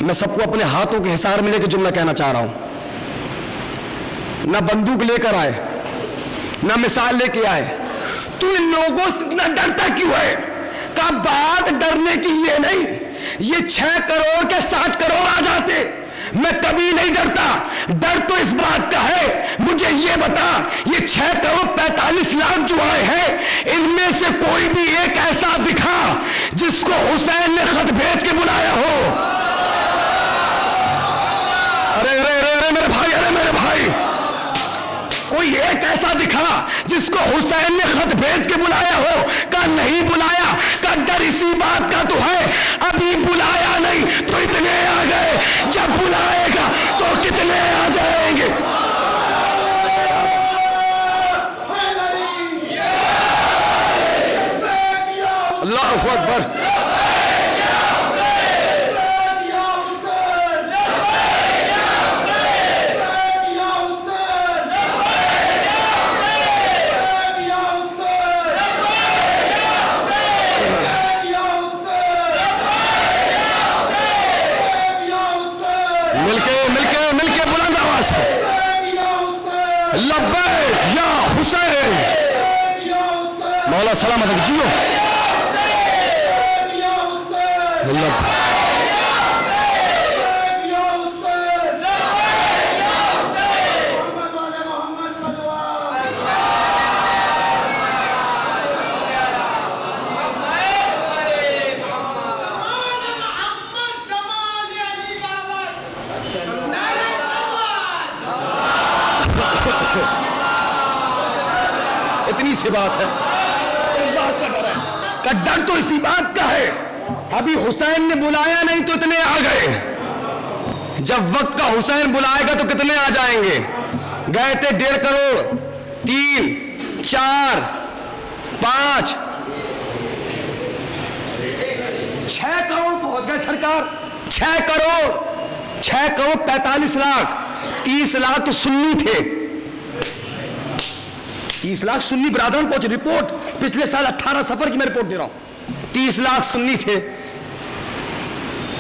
میں سب کو اپنے ہاتھوں کے حصار میں لے کے جملہ کہنا چاہ رہا ہوں، نہ بندوق لے کر آئے، نہ مثال لے کے آئے۔ تو ان لوگوں سے اتنا ڈرتا کیوں ہے؟ کہ بات ڈرنے کی یہ نہیں، یہ 6 کروڑ کے 60 کروڑ آ جاتے میں کبھی نہیں ڈرتا۔ ڈر تو اس بات کا ہے، مجھے یہ بتا یہ 6,45,00,000 جو آئے ہیں ان میں سے کوئی بھی ایک ایسا دکھا جس کو حسین نے خط بھیج کے بلایا ہو؟ ارے میرے بھائی، ارے میرے بھائی، کوئی ایک ایسا دکھا جس کو حسین نے خط بھیج کے بلایا ہو؟ کہ نہیں بلایا۔ کہ ڈر اسی بات کا تو ہے ابھی بلایا نہیں تو اتنے آ گئے، جب بلائے گا تو کتنے آ جائیں گے۔ اللہ اکبر۔ مل کے بلند آواز سے لبیک یا حسین۔ مولا سلامت جیو۔ اتنی سی بات ہے، کہ ڈر تو اسی بات کا ہے ابھی حسین نے بلایا نہیں تو اتنے آ گئے، جب وقت کا حسین بلائے گا تو کتنے آ جائیں گے۔ گئے تھے 1.5 کروڑ، 3، 4، 5، 6 کروڑ پہنچ گئے سرکار۔ 6 کروڑ 45,00,000، 30,00,000 تو سنی تھے، 30,00,000 سنی برادران پہنچے۔ رپورٹ پچھلے سال 18 سفر کی میں رپورٹ دے رہا ہوں، 30,00,000 سنی تھے۔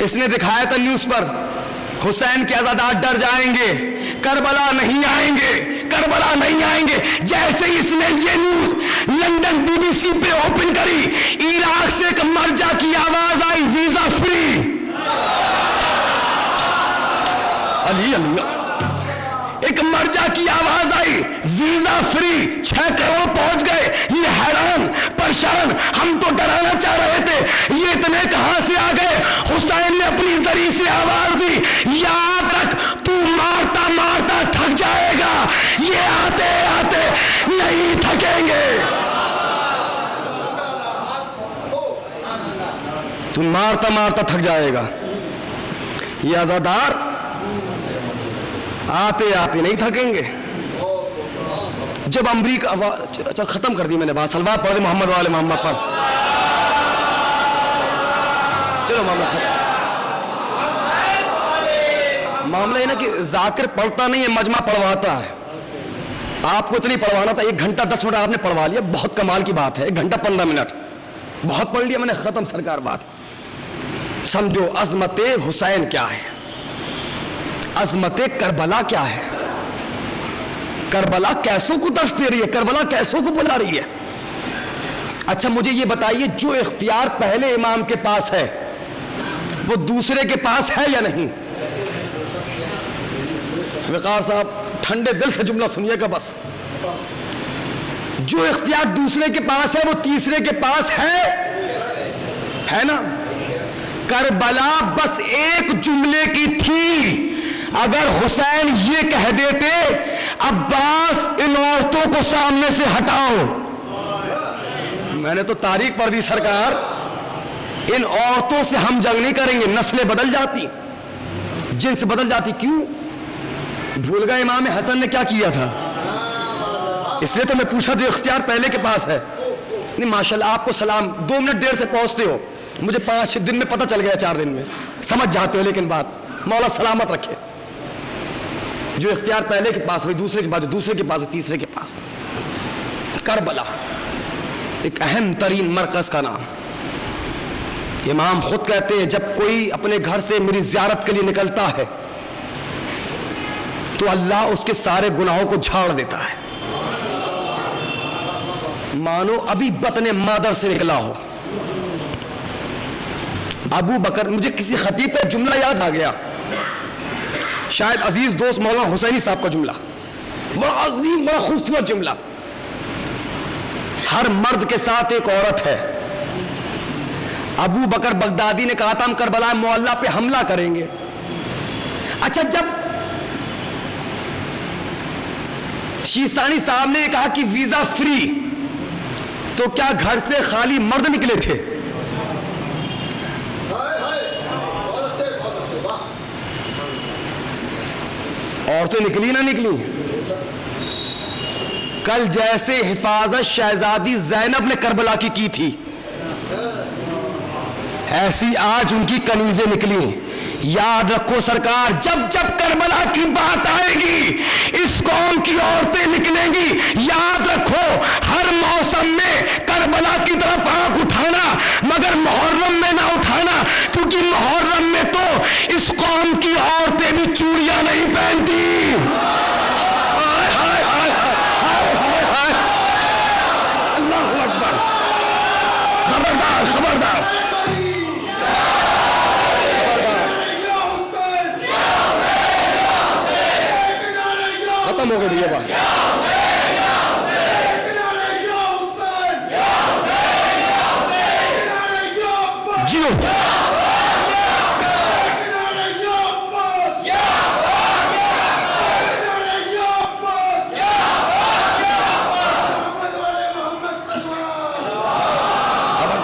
اس نے دکھایا تھا نیوز پر حسین کے عزادار ڈر جائیں گے، کربلا نہیں آئیں گے، کربلا نہیں آئیں گے۔ جیسے ہی اس نے یہ نیوز لندن BBC پہ اوپن کری، عراق سے ایک مرجع کی آواز آئی، ویزا فری۔ علی اللہ، ایک مرجع کی آواز آئی، ویزا فری۔ 6 کروڑ پہنچ گئے، یہ حیران پریشان، ہم تو ڈرانا چاہ رہے تھے، یہ اتنے کہاں سے آ گئے؟ حسین نے اپنی ذریعے سے آواز دی، یاد رکھ تو مارتا مارتا تھک جائے گا، یہ آتے آتے نہیں تھکیں گے۔ تو مارتا مارتا تھک جائے گا، یہ عزادار آتے آتے نہیں تھکیں گے۔ جب امریکہ ختم کر دی میں نے بات, سلوات پڑھ دی محمد والے محمد پر. چلو معاملہ ختم. معاملہ یہ نا کہ ذاکر پڑھتا نہیں ہے, مجمع پڑھواتا ہے. آپ کو اتنی پڑھوانا تھا, 1 گھنٹہ 10 منٹ آپ نے پڑھوا لیا, بہت کمال کی بات ہے. 1 گھنٹہ 15 منٹ بہت پڑھ لیا میں نے, ختم سرکار بات. سمجھو عظمت حسین کیا ہے, عظمت کربلا کیا ہے, کربلا کیسوں کو درس دے رہی ہے, کربلا کیسوں کو بلا رہی ہے. اچھا مجھے یہ بتائیے, جو اختیار پہلے امام کے پاس ہے وہ دوسرے کے پاس ہے یا نہیں؟ وقار صاحب ٹھنڈے دل سے جملہ سنیے گا بس. جو اختیار دوسرے کے پاس ہے وہ تیسرے کے پاس ہے نا. کربلا بس ایک جملے کی تھی. اگر حسین یہ کہہ دیتے عباس ان عورتوں کو سامنے سے ہٹاؤ, میں نے تو تاریخ پڑھ دی سرکار, ان عورتوں سے ہم جنگ نہیں کریں گے. نسلیں بدل جاتی, جنس بدل جاتی. کیوں بھول گئے امام حسن نے کیا کیا تھا؟ اس لیے تو میں پوچھا جو اختیار پہلے کے پاس ہے. نہیں ماشاءاللہ آپ کو سلام, 2 منٹ دیر سے پہنچتے ہو, مجھے 5 دن میں پتہ چل گیا, 4 دن میں سمجھ جاتے ہو. لیکن بات مولا سلامت رکھے, جو اختیار پہلے کے پاس وہی دوسرے کے پاس, دوسرے کے پاس تیسرے کے پاس. کربلا ایک اہم ترین مرکز کا نام. امام خود کہتے ہیں جب کوئی اپنے گھر سے میری زیارت کے لیے نکلتا ہے تو اللہ اس کے سارے گناہوں کو جھاڑ دیتا ہے, مانو ابھی بطن مادر سے نکلا ہو. ابو بکر, مجھے کسی خطیب پہ جملہ یاد آ گیا, شاید عزیز دوست مولانا حسینی صاحب کا جملہ, بڑا عظیم بڑا خوبصورت جملہ. ہر مرد کے ساتھ ایک عورت ہے. ابو بکر بغدادی نے کہا تھا ہم کربلا معلیٰ پہ حملہ کریں گے. اچھا جب شیستانی صاحب نے کہا کہ ویزا فری, تو کیا گھر سے خالی مرد نکلے تھے؟ عورتیں نکلی نہ نکلی؟ کل جیسے حفاظت شہزادی زینب نے کربلا کی تھی, ایسی آج ان کی کنیزیں نکلی. یاد رکھو سرکار, جب جب کربلا کی بات آئے گی اس قوم کی عورتیں نکلیں گی. یاد رکھو ہر موسم میں کربلا کی طرف آنکھ اٹھانا, مگر محرم میں نہ اٹھانا, کیونکہ محرم میں تو اس قوم کی عورتیں بھی چوڑیاں نہیں پہنتی. اللہ اکبر, خبردار خبردار. ختم ہو گئی یہ بات. جیو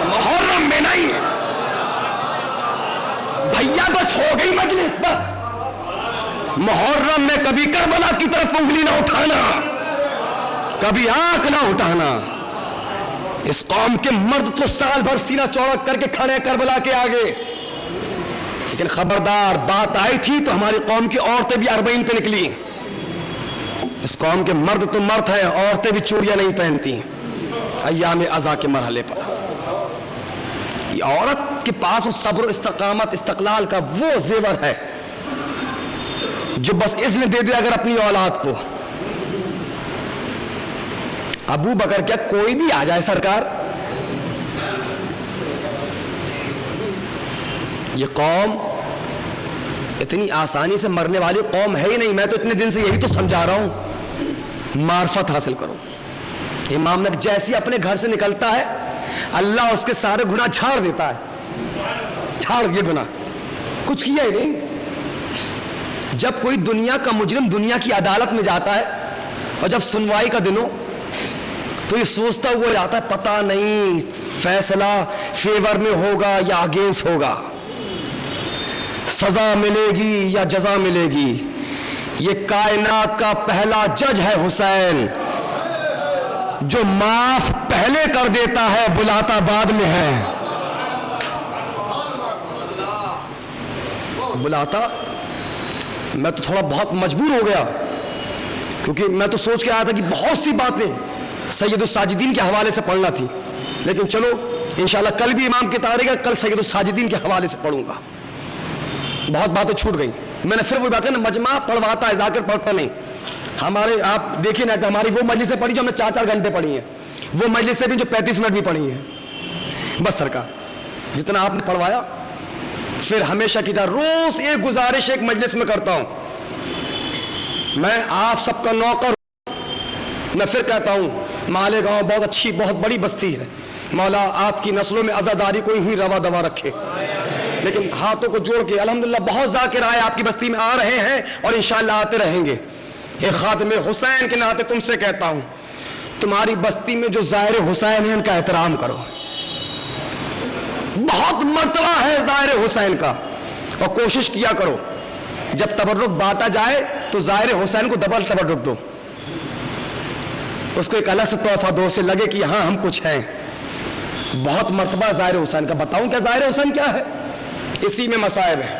محرم میں نہیں بھیا, بس ہو گئی مجلس, بس. محرم میں کبھی کربلا کی طرف انگلی نہ اٹھانا, کبھی آنکھ نہ اٹھانا. اس قوم کے مرد تو سال بھر سینہ چوڑا کر کے کھڑے کربلا کے آگے, لیکن خبردار بات آئی تھی تو ہماری قوم کی عورتیں بھی 40 پہ نکلی. اس قوم کے مرد تو مرد ہیں, عورتیں بھی چوڑیاں نہیں پہنتی ایام عزا کے مرحلے پر. یہ عورت کے پاس وہ صبر و استقامت استقلال کا وہ زیور ہے جو بس اذن دے دے اگر اپنی اولاد کو. ابو بکر کیا کوئی بھی آ جائے سرکار, یہ قوم اتنی آسانی سے مرنے والی قوم ہے ہی نہیں. میں تو اتنے دن سے یہی تو سمجھا رہا ہوں, معرفت حاصل کرو. امام نے جیسے اپنے گھر سے نکلتا ہے اللہ اس کے سارے گناہ جھاڑ دیتا ہے, جھاڑ دیے گناہ, کچھ کیا ہی نہیں. جب کوئی دنیا کا مجرم دنیا کی عدالت میں جاتا ہے اور جب سنوائی کا دن ہو تو یہ سوچتا ہوا جاتا ہے پتہ نہیں فیصلہ فیور میں ہوگا یا اگینسٹ ہوگا, سزا ملے گی یا جزا ملے گی. یہ کائنات کا پہلا جج ہے حسین, جو معاف پہلے کر دیتا ہے بلاتا بعد میں ہے. بلاتا میں تو تھوڑا بہت مجبور ہو گیا, کیونکہ میں تو سوچ کے آیا تھا کہ بہت سی باتیں سید الساجدین کے حوالے سے پڑھنا تھی, لیکن چلو انشاءاللہ کل بھی امام کی تاریخ ہے, کل سید الساجدین کے حوالے سے پڑھوں گا. بہت باتیں چھوٹ گئیں. میں نے پھر وہ باتیں نا, مجمع پڑھواتا ہے, ذاکر پڑھتا نہیں. ہمارے آپ دیکھیں نا کہ ہماری وہ مجلسیں پڑھی جو ہم نے 4-4 گھنٹے پڑھی ہیں, وہ مجلسیں بھی جو 35 منٹ بھی پڑھی ہیں. بس سرکار جتنا آپ نے پڑھوایا. پھر ہمیشہ کی طرح روز ایک گزارش ایک مجلس میں کرتا ہوں, میں آپ سب کا نوکر. میں پھر کہتا ہوں مالیگاؤں بہت اچھی بہت بڑی بستی ہے, مولا آپ کی نسلوں میں عزاداری کوئی ہوئی روا دوا رکھے. لیکن ہاتھوں کو جوڑ کے الحمدللہ بہت ذاکر آئے آپ کی بستی میں آ رہے ہیں اور انشاءاللہ آتے رہیں گے. ایک خادم حسین کے ناطے تم سے کہتا ہوں, تمہاری بستی میں جو زائر حسین ہیں ان کا احترام کرو. بہت مرتبہ ہے زائر حسین کا, اور کوشش کیا کرو جب تبرک بانٹا جائے تو زائر حسین کو ڈبل تبرک دو, اس کو ایک الگ سے تحفہ دو, سے لگے کہ ہاں ہم کچھ ہیں. بہت مرتبہ زائر حسین کا بتاؤں کیا زائر حسین کیا ہے, اسی میں مصائب ہے.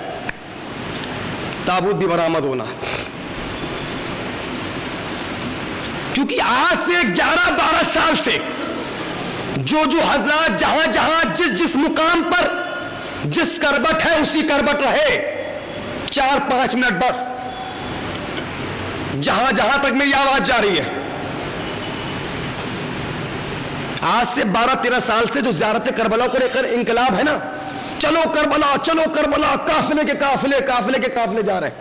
تابوت بھی برآمد ہونا, کیونکہ آج سے 11-12 سال سے جو حضرات جہاں جہاں جس مقام پر جس کربٹ ہے اسی کربٹ رہے. 4-5 منٹ بس, جہاں جہاں تک میری آواز جا رہی ہے. آج سے 12-13 سال سے جو زیارت کربلا کو لے کر انقلاب ہے نا, چلو کربلا چلو کربلا, قافلے کے قافلے قافلے کے قافلے جا رہے ہیں.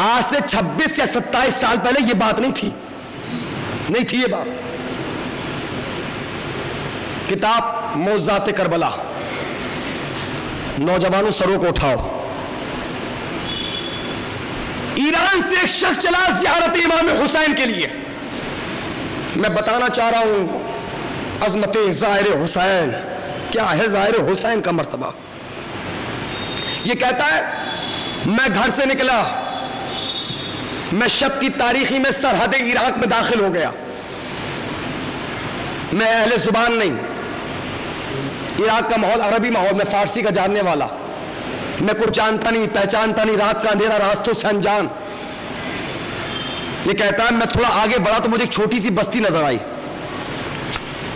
آج سے 26 یا 27 سال پہلے یہ بات نہیں تھی یہ بات. کتاب موضوعات کربلا, نوجوانوں سروں کو اٹھاؤ. ایران سے ایک شخص چلا زیارت امام حسین کے لیے. میں بتانا چاہ رہا ہوں عظمت زائر حسین کیا ہے, زائر حسین کا مرتبہ. یہ کہتا ہے میں گھر سے نکلا, میں شب کی تاریخی میں سرحد عراق میں داخل ہو گیا. میں اہل زبان نہیں, عراق کا ماحول عربی ماحول, میں فارسی کا جاننے والا, میں کچھ جانتا نہیں پہچانتا نہیں, رات کا اندھیرا راستوں سے انجان. یہ کہتا ہے میں تھوڑا آگے بڑھا تو مجھے ایک چھوٹی سی بستی نظر آئی.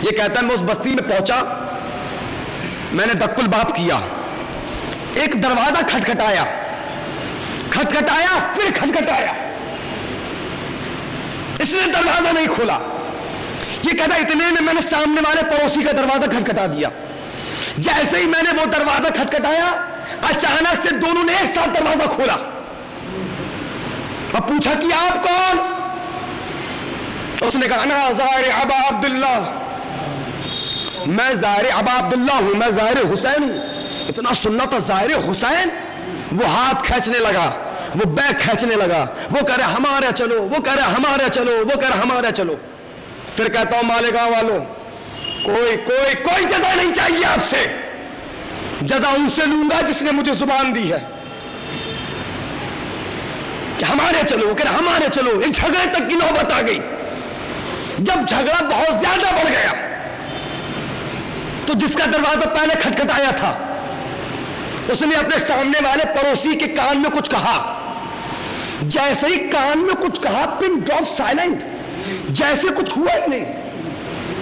یہ کہتا ہے میں اس بستی میں پہنچا, میں نے دق الباب کیا, ایک دروازہ کھٹکھٹایا پھر کھٹکھٹایا, اس نے دروازہ نہیں کھولا. یہ کہتا ہے اتنے میں نے سامنے والے پڑوسی کا دروازہ کھٹکھٹا دیا. جیسے ہی میں نے وہ دروازہ کھٹکھٹایا اچانک سے دونوں نے ایک ساتھ دروازہ کھولا. اب پوچھا کہ آپ کون؟ اس نے کہا انا زائر ابا عبداللہ, میں زائر ابا عبداللہ ہوں, میں زائر حسین ہوں. اتنا سننا تھا زائر حسین, وہ ہاتھ کھینچنے لگا, وہ بیگ کھینچنے لگا, وہ کہہ رہا ہمارے چلو, وہ کہہ رہا ہمارے چلو, وہ کہہ رہا ہمارے چلو. پھر کہتا ہوں مالیگاؤں والوں کوئی جزا نہیں چاہیے آپ سے, جزا ان سے لوں گا جس نے مجھے زبان دی ہے کہ ہمارے چلو, وہ کہہ رہا ہمارے چلو. ایک جھگڑے تک کی نوبت آ گئی. جب جھگڑا بہت زیادہ بڑھ گیا تو جس کا دروازہ پہلے کھٹکھٹایا تھا اس نے اپنے سامنے والے پڑوسی کے کان میں کچھ کہا. جیسے ہی کان میں کچھ کہا پن ڈراپ سائلنٹ, جیسے کچھ ہوا ہی نہیں.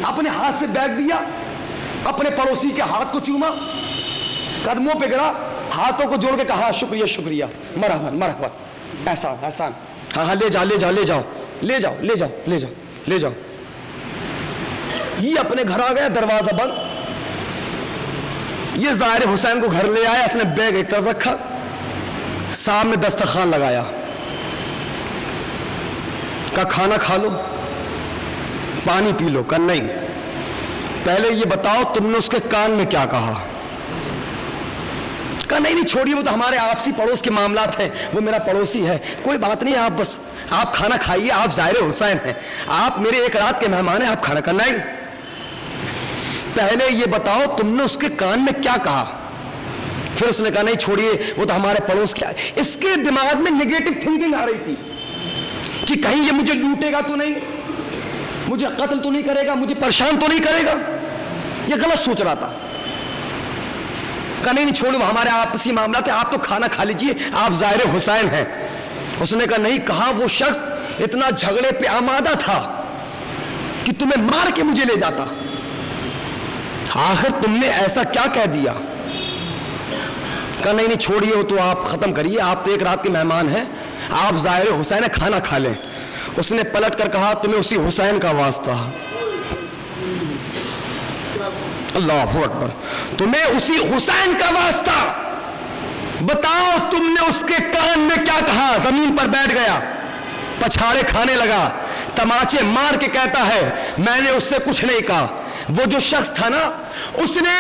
اپنے ہاتھ سے بیگ دیا, اپنے پڑوسی کے ہاتھ کو چوما, قدموں پہ گڑا, ہاتھوں کو جوڑ کے کہا شکریہ شکریہ, مرحبا مرحبا, احسان احسان, ہاں لے جاؤ لے جاؤ لے جاؤ لے جاؤ لے جاؤ لے جاؤ لے جاؤ. یہ اپنے گھر آ گیا, دروازہ بند. یہ زائر حسین کو گھر لے آیا, اس نے بیگ ایک طرف رکھا, سامنے دسترخوان لگایا, کہا کھانا کھا لو, پانی پی لو. کہا نہیں, پہلے یہ بتاؤ تم نے اس کے کان میں کیا کہا. کہا نہیں چھوڑیے, وہ تو ہمارے آپسی پڑوس کے معاملات ہیں, وہ میرا پڑوسی ہے, کوئی بات نہیں, آپ بس آپ کھانا کھائیے, آپ زائر حسین ہیں, آپ میرے ایک رات کے مہمان ہیں, آپ کھانا کھانا. نہیں, پہلے یہ بتاؤ تم نے اس کے کان میں کیا کہا. پھر اس نے کہا نہیں چھوڑیے, وہ تو ہمارے پڑوس کیا ہے. اس کے دماغ میں نیگیٹو تھنکنگ آ رہی تھی کہ کہیں یہ مجھے لوٹے گا تو نہیں, مجھے قتل تو نہیں کرے گا, مجھے پریشان تو نہیں کرے گا. یہ غلط سوچ رہا تھا. کہا نہیں چھوڑو, ہمارے آپسی معاملات ہیں, آپ تو کھانا کھا لیجئے, آپ ظاہر حسین ہیں. اس نے کہا نہیں, کہا وہ شخص اتنا جھگڑے پہ آمادہ تھا کہ تمہیں مار کے مجھے لے جاتا. آخر تم نے ایسا کیا کہہ دیا؟ کہا نہیں چھوڑیے, وہ تو آپ ختم کریے, آپ تو ایک رات کے مہمان ہیں, آپ ظاہر حسین ہے, کھانا کھا لیں. اس نے پلٹ کر کہا تمہیں اسی حسین کا واسطہ, اللہ اکبر, تمہیں اسی حسین کا واسطہ. بتاؤ تم نے اس کے کان میں کیا کہا؟ زمین پر بیٹھ گیا, پچھاڑے کھانے لگا, تماچے مار کے کہتا ہے میں نے اس سے کچھ نہیں کہا. وہ جو شخص تھا نا, اس نے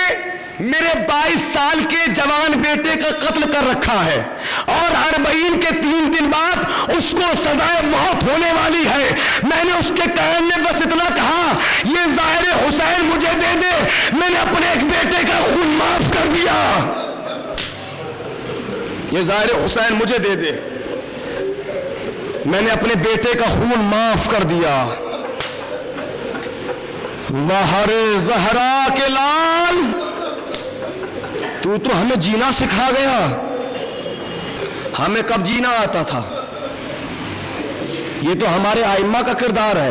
میرے 22 سال کے جوان بیٹے کا قتل کر رکھا ہے, اور 40 کے 3 دن بعد اس کو سزائے موت ہونے والی ہے. میں نے اس کے کان میں بس اتنا کہا یہ ظاہر حسین مجھے دے دے, میں نے اپنے ایک بیٹے کا خون معاف کر دیا. یہ ظاہر حسین مجھے دے دے, میں نے اپنے بیٹے کا خون معاف کر دیا. بہر زہرا کے لال, تو ہمیں جینا سکھا گیا, ہمیں کب جینا آتا تھا؟ یہ تو ہمارے ائمہ کا کردار ہے.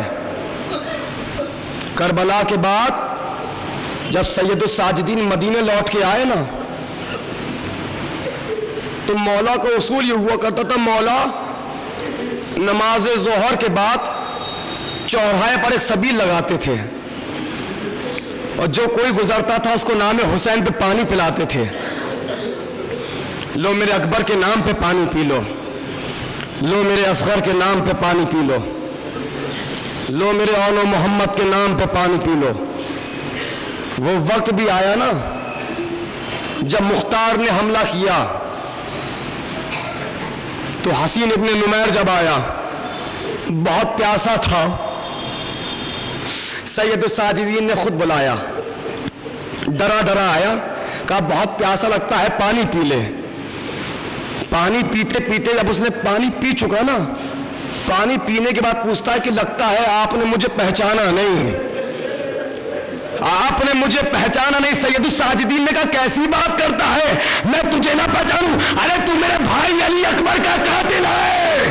کربلا کے بعد جب سید الساجدین مدینے لوٹ کے آئے نا, تو مولا کا اصول یہ ہوا کرتا تھا, مولا نماز ظہر کے بعد چوراہے پر ایک سبیل لگاتے تھے, اور جو کوئی گزرتا تھا اس کو نام حسین پہ پانی پلاتے تھے. لو میرے اکبر کے نام پہ پانی پی لو, لو میرے اصغر کے نام پہ پانی پی لو, لو میرے اول و محمد کے نام پہ پانی پی لو. وہ وقت بھی آیا نا جب مختار نے حملہ کیا, تو حسین ابن نمیر جب آیا, بہت پیاسا تھا, سید الساجدین نے خود بلایا, ڈرا ڈرا آیا, کہا بہت پیاسا لگتا ہے, پانی پی لے. پانی پیتے پیتے جب اس نے پانی پی چکا نا, پانی پینے کے بعد پوچھتا ہے کہ لگتا ہے آپ نے مجھے پہچانا نہیں, آپ نے مجھے پہچانا نہیں. سید الساجدین نے کہا کیسی بات کرتا ہے, میں تجھے نہ پہچانوں؟ ارے تو میرے بھائی علی اکبر کا قاتل ہے.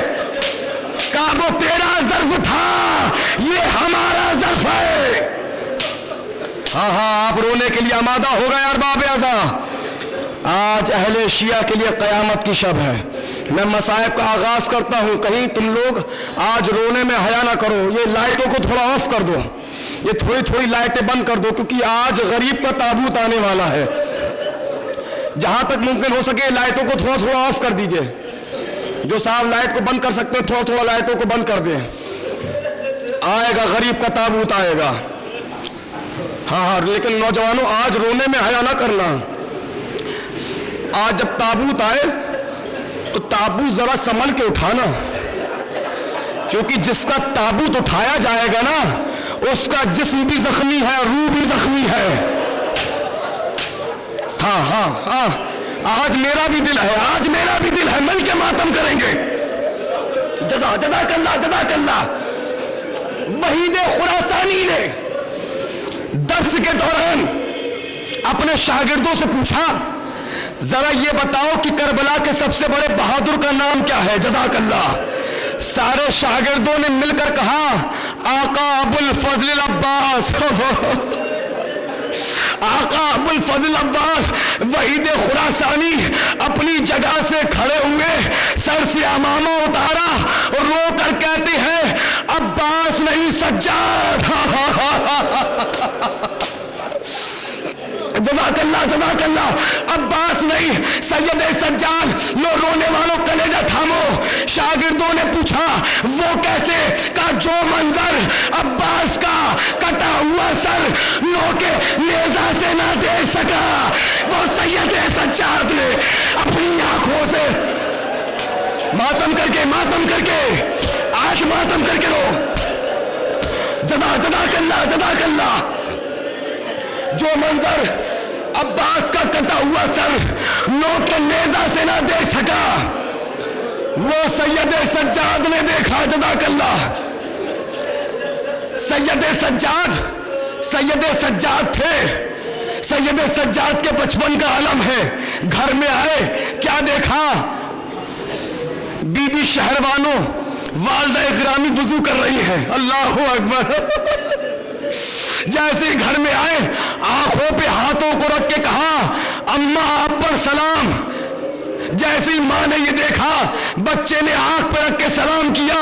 کہا وہ تیرا ظرف تھا, یہ ہمارا ظرف ہے. ہاں آپ رونے کے لیے آمادہ ہو گئے ارباب ازا. آج اہل شیعہ کے لیے قیامت کی شب ہے. میں مصائب کا آغاز کرتا ہوں, کہیں تم لوگ آج رونے میں حیا نہ کرو. یہ لائٹوں کو تھوڑا آف کر دو, یہ تھوڑی تھوڑی لائٹیں بند کر دو, کیونکہ آج غریب کا تابوت آنے والا ہے. جہاں تک ممکن ہو سکے لائٹوں کو تھوڑا تھوڑا آف کر دیجئے. جو صاحب لائٹ کو بند کر سکتے ہیں تھوڑا تھوڑا لائٹوں کو بند کر دیں. آئے گا غریب کا تابوت آئے گا. ہاں لیکن نوجوانوں آج رونے میں حیا نہ کرنا. آج جب تابوت آئے تو تابوت ذرا سنبھل کے اٹھانا, کیونکہ جس کا تابوت اٹھایا جائے گا نا اس کا جسم بھی زخمی ہے, روح بھی زخمی ہے. ہاں آج میرا بھی دل ہے, آج میرا بھی دل ہے, مل کے ماتم کریں گے. جزاک اللہ جزاک اللہ. وحید خراسانی نے درس کے دوران اپنے شاگردوں سے پوچھا ذرا یہ بتاؤ کہ کربلا کے سب سے بڑے بہادر کا نام کیا ہے؟ جزاک اللہ. سارے شاگردوں نے مل کر کہا آقا ابو الفضل العباس. آقا ابو الفضل عباس. وحید خراسانی اپنی جگہ سے کھڑے ہوئے, سر سے عمامہ اتارا, رو کر کہتے ہیں عباس نہیں سجاد. جزاک اللہ جزاک اللہ. عباس نہیں سید سجاد. لو رونے والوں کلیجہ تھامو. شاگردوں نے پوچھا وہ کیسے؟ کہا جو منظر عباس کا کٹا ہوا سر نوکے نیزہ سے نہ دیکھ سکا, وہ سید سجاد نے اپنی آنکھوں سے ماتم کر کے آج ماتم کر کے رو. جزاک اللہ جزاک اللہ. جو منظر عباس کا کٹا ہوا سر نوک کے نیزہ سے نہ دیکھ سکا وہ سید سجاد نے دیکھا. جزاک اللہ. سید سجاد تھے. سید سجاد کے بچپن کا عالم ہے. گھر میں آئے, کیا دیکھا؟ بی بی شہروانوں والدہ گرامی وضو کر رہی ہے. اللہ اکبر. جیسے ہی گھر میں آئے, آنکھوں پہ ہاتھوں کو رکھ کے کہا, اماں آپ پر سلام. جیسے ہی ماں نے یہ دیکھا, بچے نے آنکھ پہ رکھ کے سلام کیا,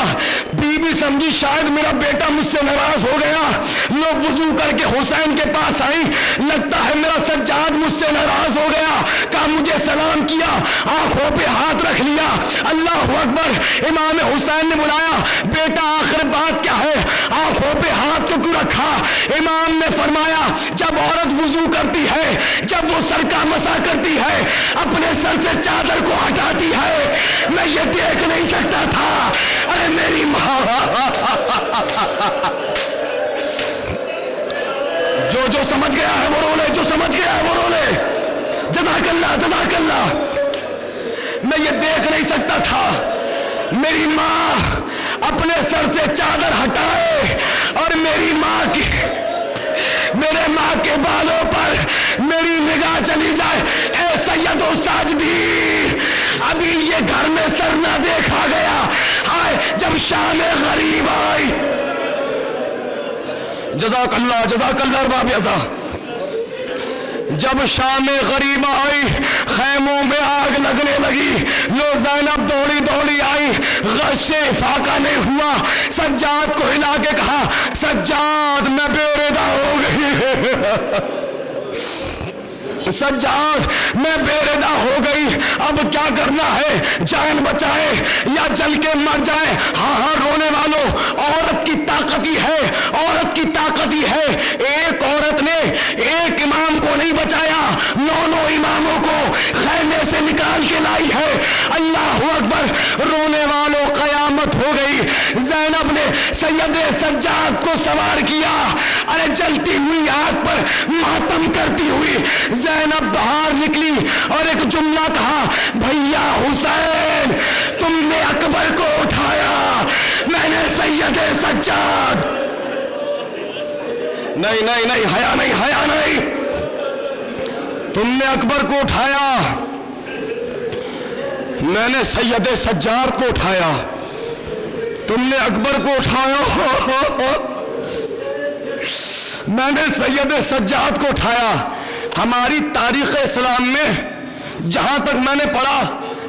بی بی سمجھی شاید میرا بیٹا مجھ سے ناراض ہو گیا. لوگ وضو کر کے حسین کے پاس آئی, لگتا ہے میرا سجاد مجھ سے ناراض ہو گیا. کہا مجھے سلام کیا, آنکھوں پہ ہاتھ رکھ لیا. اللہ اکبر. امام حسین نے بلایا, بیٹا آخر بات کیا ہے, آنکھوں پہ ہاتھ تو کیوں رکھا؟ امام نے فرمایا, جب عورت وضو کرتی ہے, جب وہ سر کا مسا کرتی ہے, اپنے سر سے چادر کو ہٹاتی ہے, میں یہ دیکھ نہیں سکتا تھا. ارے میری ماں, جو سمجھ گیا ہے وہ رولے, جو سمجھ گیا ہے وہ رولے. جزاک اللہ, جزاک اللہ. میں یہ دیکھ نہیں سکتا تھا میری ماں اپنے سر سے چادر ہٹائے اور میری ماں کے بالوں پر میری نگاہ چلی جائے. اے سید و ساجدی, ابھی یہ گھر میں سر نہ دیکھا گیا. ہائے جب شام غریب آئی. جزاک اللہ ارباب ازا. جب شام غریب آئی, خیموں میں آگ لگنے لگی. لو زینب دوڑی دوڑی آئی, غش فاقہ نہیں ہوا. سجاد کو ہلا کے کہا, سجاد میں بے ردا ہو گئی. سجاد میں بے ردا ہو گئی, اب کیا کرنا ہے, جان بچائے یا جل کے مر جائے؟ ہاں رونے والوں, عورت کی طاقت ہی ہے, عورت کی طاقت ہی ہے. ایک عورت نے ایک امام کو نہیں بچایا, 9 اماموں کو خیمے سے نکال کے لائی ہے. اللہ اکبر. رونے والوں, قیامت ہو گئی. زینب نے سید سجاد کو سوار کیا. ارے جلتی ہوئی آگ پر ماتم کرتی ہوئی زینب باہر نکلی اور ایک جملہ کہا, بھیا حسین تم نے اکبر کو اٹھایا, میں نے سید سجاد. نہیں, حیا نہیں. تم نے اکبر کو اٹھایا, میں نے سید سجاد کو اٹھایا. تم نے اکبر کو اٹھایا, میں نے سید سجاد کو اٹھایا. ہماری تاریخ اسلام میں جہاں تک میں نے پڑھا,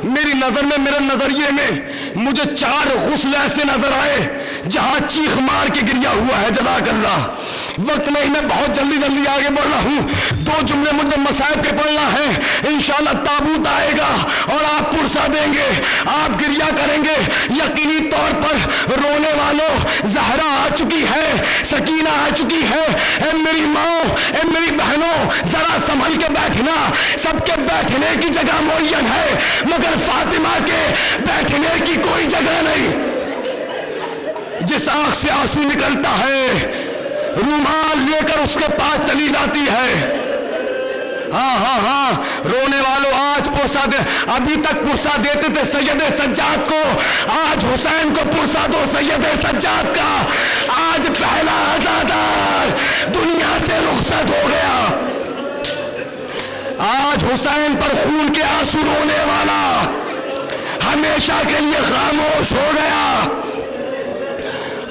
میری نظر میں, میرے نظریے میں مجھے 4 غسل ایسے نظر آئے جہاں چیخ مار کے گریا ہوا ہے. جزاک اللہ. وقت نہیں, میں بہت جلدی آگے بڑھ رہا ہوں. 2 جملے مجھے مصائب کے پڑھنا ہے. انشاءاللہ تابوت آئے گا اور آپ پرسا دیں گے, آپ گریا کریں گے. یقینی طور پر رونے والوں, زہرا آ چکی ہے, سکینہ آ چکی ہے. اے میری ماں, اے میری بہنوں, ذرا سنبھل کے بیٹھنا. سب کے بیٹھنے کی جگہ معین ہے, مگر فاطمہ کے بیٹھنے کی کوئی جگہ نہیں. جس آنکھ سے آنسو نکلتا ہے, رومال لے کر اس کے پاس چلی جاتی ہے. ہاں رونے والوں, آج پرسا دے. ابھی تک پرسا دیتے تھے سید سجاد کو, آج حسین کو پرسا دو سید سجاد کا. آج پہلا آزادار دنیا سے رخصت ہو گیا. آج حسین پر خون کے آنسو رونے والا ہمیشہ کے لیے خاموش ہو گیا.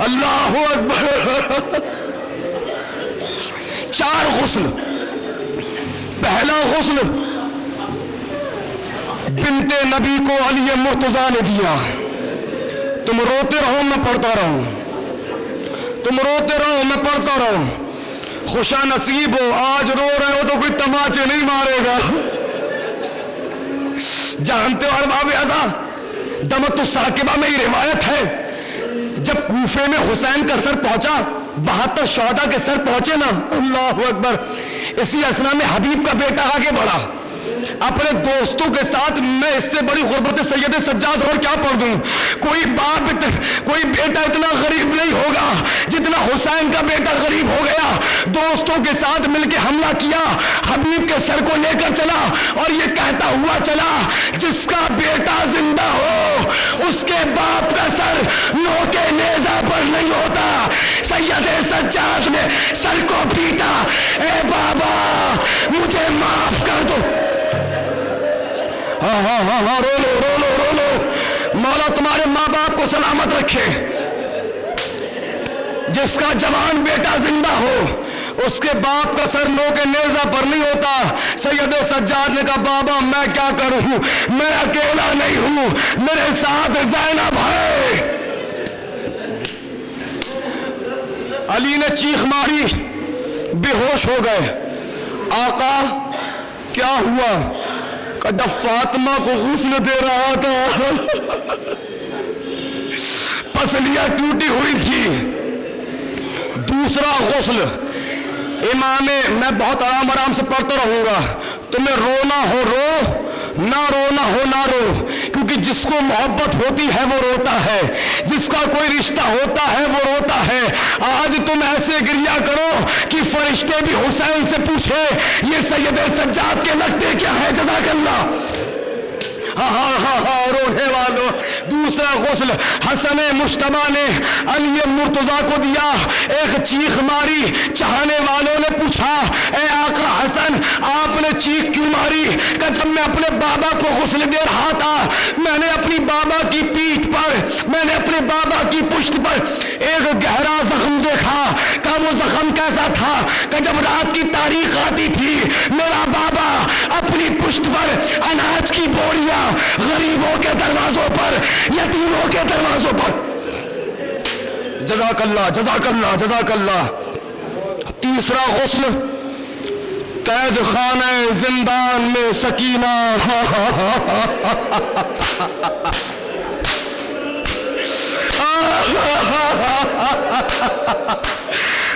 اللہ اکبر. 4 غسل. پہلا غسل بنت نبی کو علی مرتضیٰ نے دیا. تم روتے رہو میں پڑھتا رہوں, تم روتے رہو میں پڑھتا رہوں. خوشا نصیب ہو, آج رو رہے ہو تو کوئی تماچے نہیں مارے گا. جانتے ہو ارباب ازا, دمت الثاقبہ میں یہ روایت ہے, جب کوفے میں حسین کا سر پہنچا, 72 شہداء کے سر پہنچے نا, اللہ اکبر, اسی اسنا میں حبیب کا بیٹا آگے بڑھا. اپنے دوستوں کے ساتھ میں اس سے بڑی غربت سید سجاد اور کیا پڑھ دوں. کوئی بیٹا اتنا غریب نہیں ہوگا جتنا حسین کا بیٹا غریب ہو گیا. دوستوں کے ساتھ مل کے حملہ کیا, حبیب کے سر کو لے کر چلا اور یہ کہتا ہوا چلا جس کا بیٹا زندہ ہو اس کے باپ کا سر نوکے نیزہ پر نہیں ہوتا. سید سجاد نے سر کو پیٹا, اے بابا مجھے معاف کر دو. ہاں ہاں ہاں ہاں رو لو رو لو رو لو. مولا تمہارے ماں باپ کو سلامت رکھے. جس کا جوان بیٹا زندہ ہو اس کے باپ کا سر نوکے نیزہ پر نہیں ہوتا. سید سجاد نے کہا بابا میں کیا کروں, میں اکیلا نہیں ہوں, میرے ساتھ زینب ہے. علی نے چیخ ماری, بے ہوش ہو گئے. آقا کیا ہوا؟ کہ جب فاطمہ کو غسل دے رہا تھا پسلیاں ٹوٹی ہوئی تھی. دوسرا غسل امام, میں بہت آرام سے پڑھتا رہوں گا, تمہیں رونا ہو رو, نہ رونا ہو نہ رو, کیونکہ جس کو محبت ہوتی ہے وہ روتا ہے, جس کا کوئی رشتہ ہوتا ہے وہ روتا ہے. آج تم ایسے گریا کرو کہ فرشتے بھی حسین سے پوچھے یہ سید سجاد کے لگتے کیا ہے. جزاک اللہ. ہاں ہاں ہاں ہاں رونے والوں. دوسرا غسل حسن مجتبیٰ نے علی مرتضیٰ کو دیا. ایک چیخ ماری, چاہنے والوں نے پوچھا اے آقا حسن آپ نے چیخ کیوں ماری؟ کہ جب میں اپنے بابا کو غسل دے رہا تھا میں نے اپنی بابا کی پیٹھ پر, میں نے اپنے بابا کی پشت پر ایک گہرا زخم دیکھا. کہ وہ زخم کیسا تھا؟ کہ جب رات کی تاریخ آتی تھی میرا بابا اپنی پشت پر اناج کی بوریاں غریبوں کے دروازوں پر, یتیموں کے دروازوں پر. جزاک اللہ جزاک اللہ جزاک اللہ. تیسرا غسل قید خانہ زندان میں سکینہ.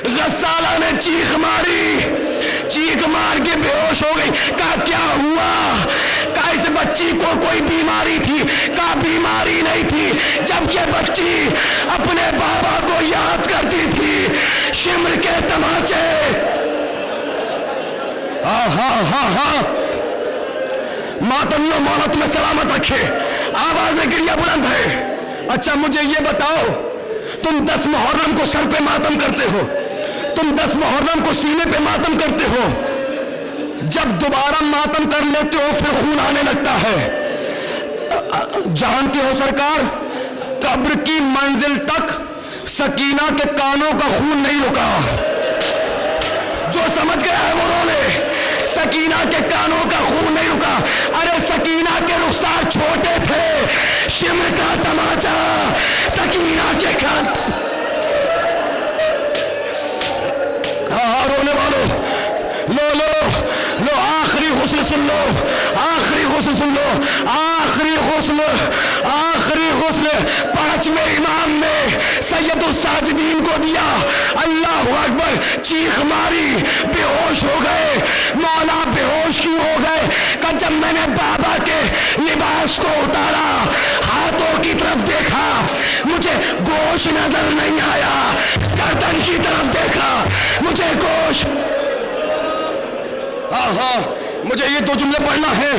غسالہ نے چیخ ماری, چیخ مار کے بے ہوش ہو گئی. کہا کیا ہوا؟ کہا اس بچی کو کوئی بیماری تھی؟ کہا بیماری نہیں تھی, جب یہ بچی اپنے بابا کو یاد کرتی تھی شمر کے تماچے. ہاں ہاں ہاں ہاں ماتم مولا تمہیں سلامت رکھے. آوازیں گریا بلند ہے. اچھا مجھے یہ بتاؤ, تم 10 محرم کو سر پہ ماتم کرتے ہو, تم 10 محرم کو سینے پہ ماتم کرتے ہو, جب دوبارہ ماتم کر لیتے ہو پھر خون آنے لگتا ہے. جانتے ہو سرکار قبر کی منزل تک سکینہ کے کانوں کا خون نہیں رکا. جو سمجھ گیا ہے وہ رو لے. سکینہ کے کانوں کا خون نہیں رکا. ارے سکینہ کے رخسار چھوٹے تھے, شمر کا تماچا سکینہ کے کان. ہاں رونے والوں لو لو لو, آخری غسل سن لو, آخری غسل سن لو, آخری غسل, آخری غسل 5ویں امام نے سید الساجدین کو دیا. اللہ اکبر. چیخ ماری, بے ہوش ہو گئے. مولا بے ہوش کیوں ہو گئے؟ کہ جب میں نے بابا کے لباس کو اتارا ہاتھوں کی طرف دیکھا مجھے گوشت نظر نہیں آیا, گردن کی طرف دیکھا مجھے گوشت. ہاں ہاں مجھے یہ 2 جملے پڑھنا ہے,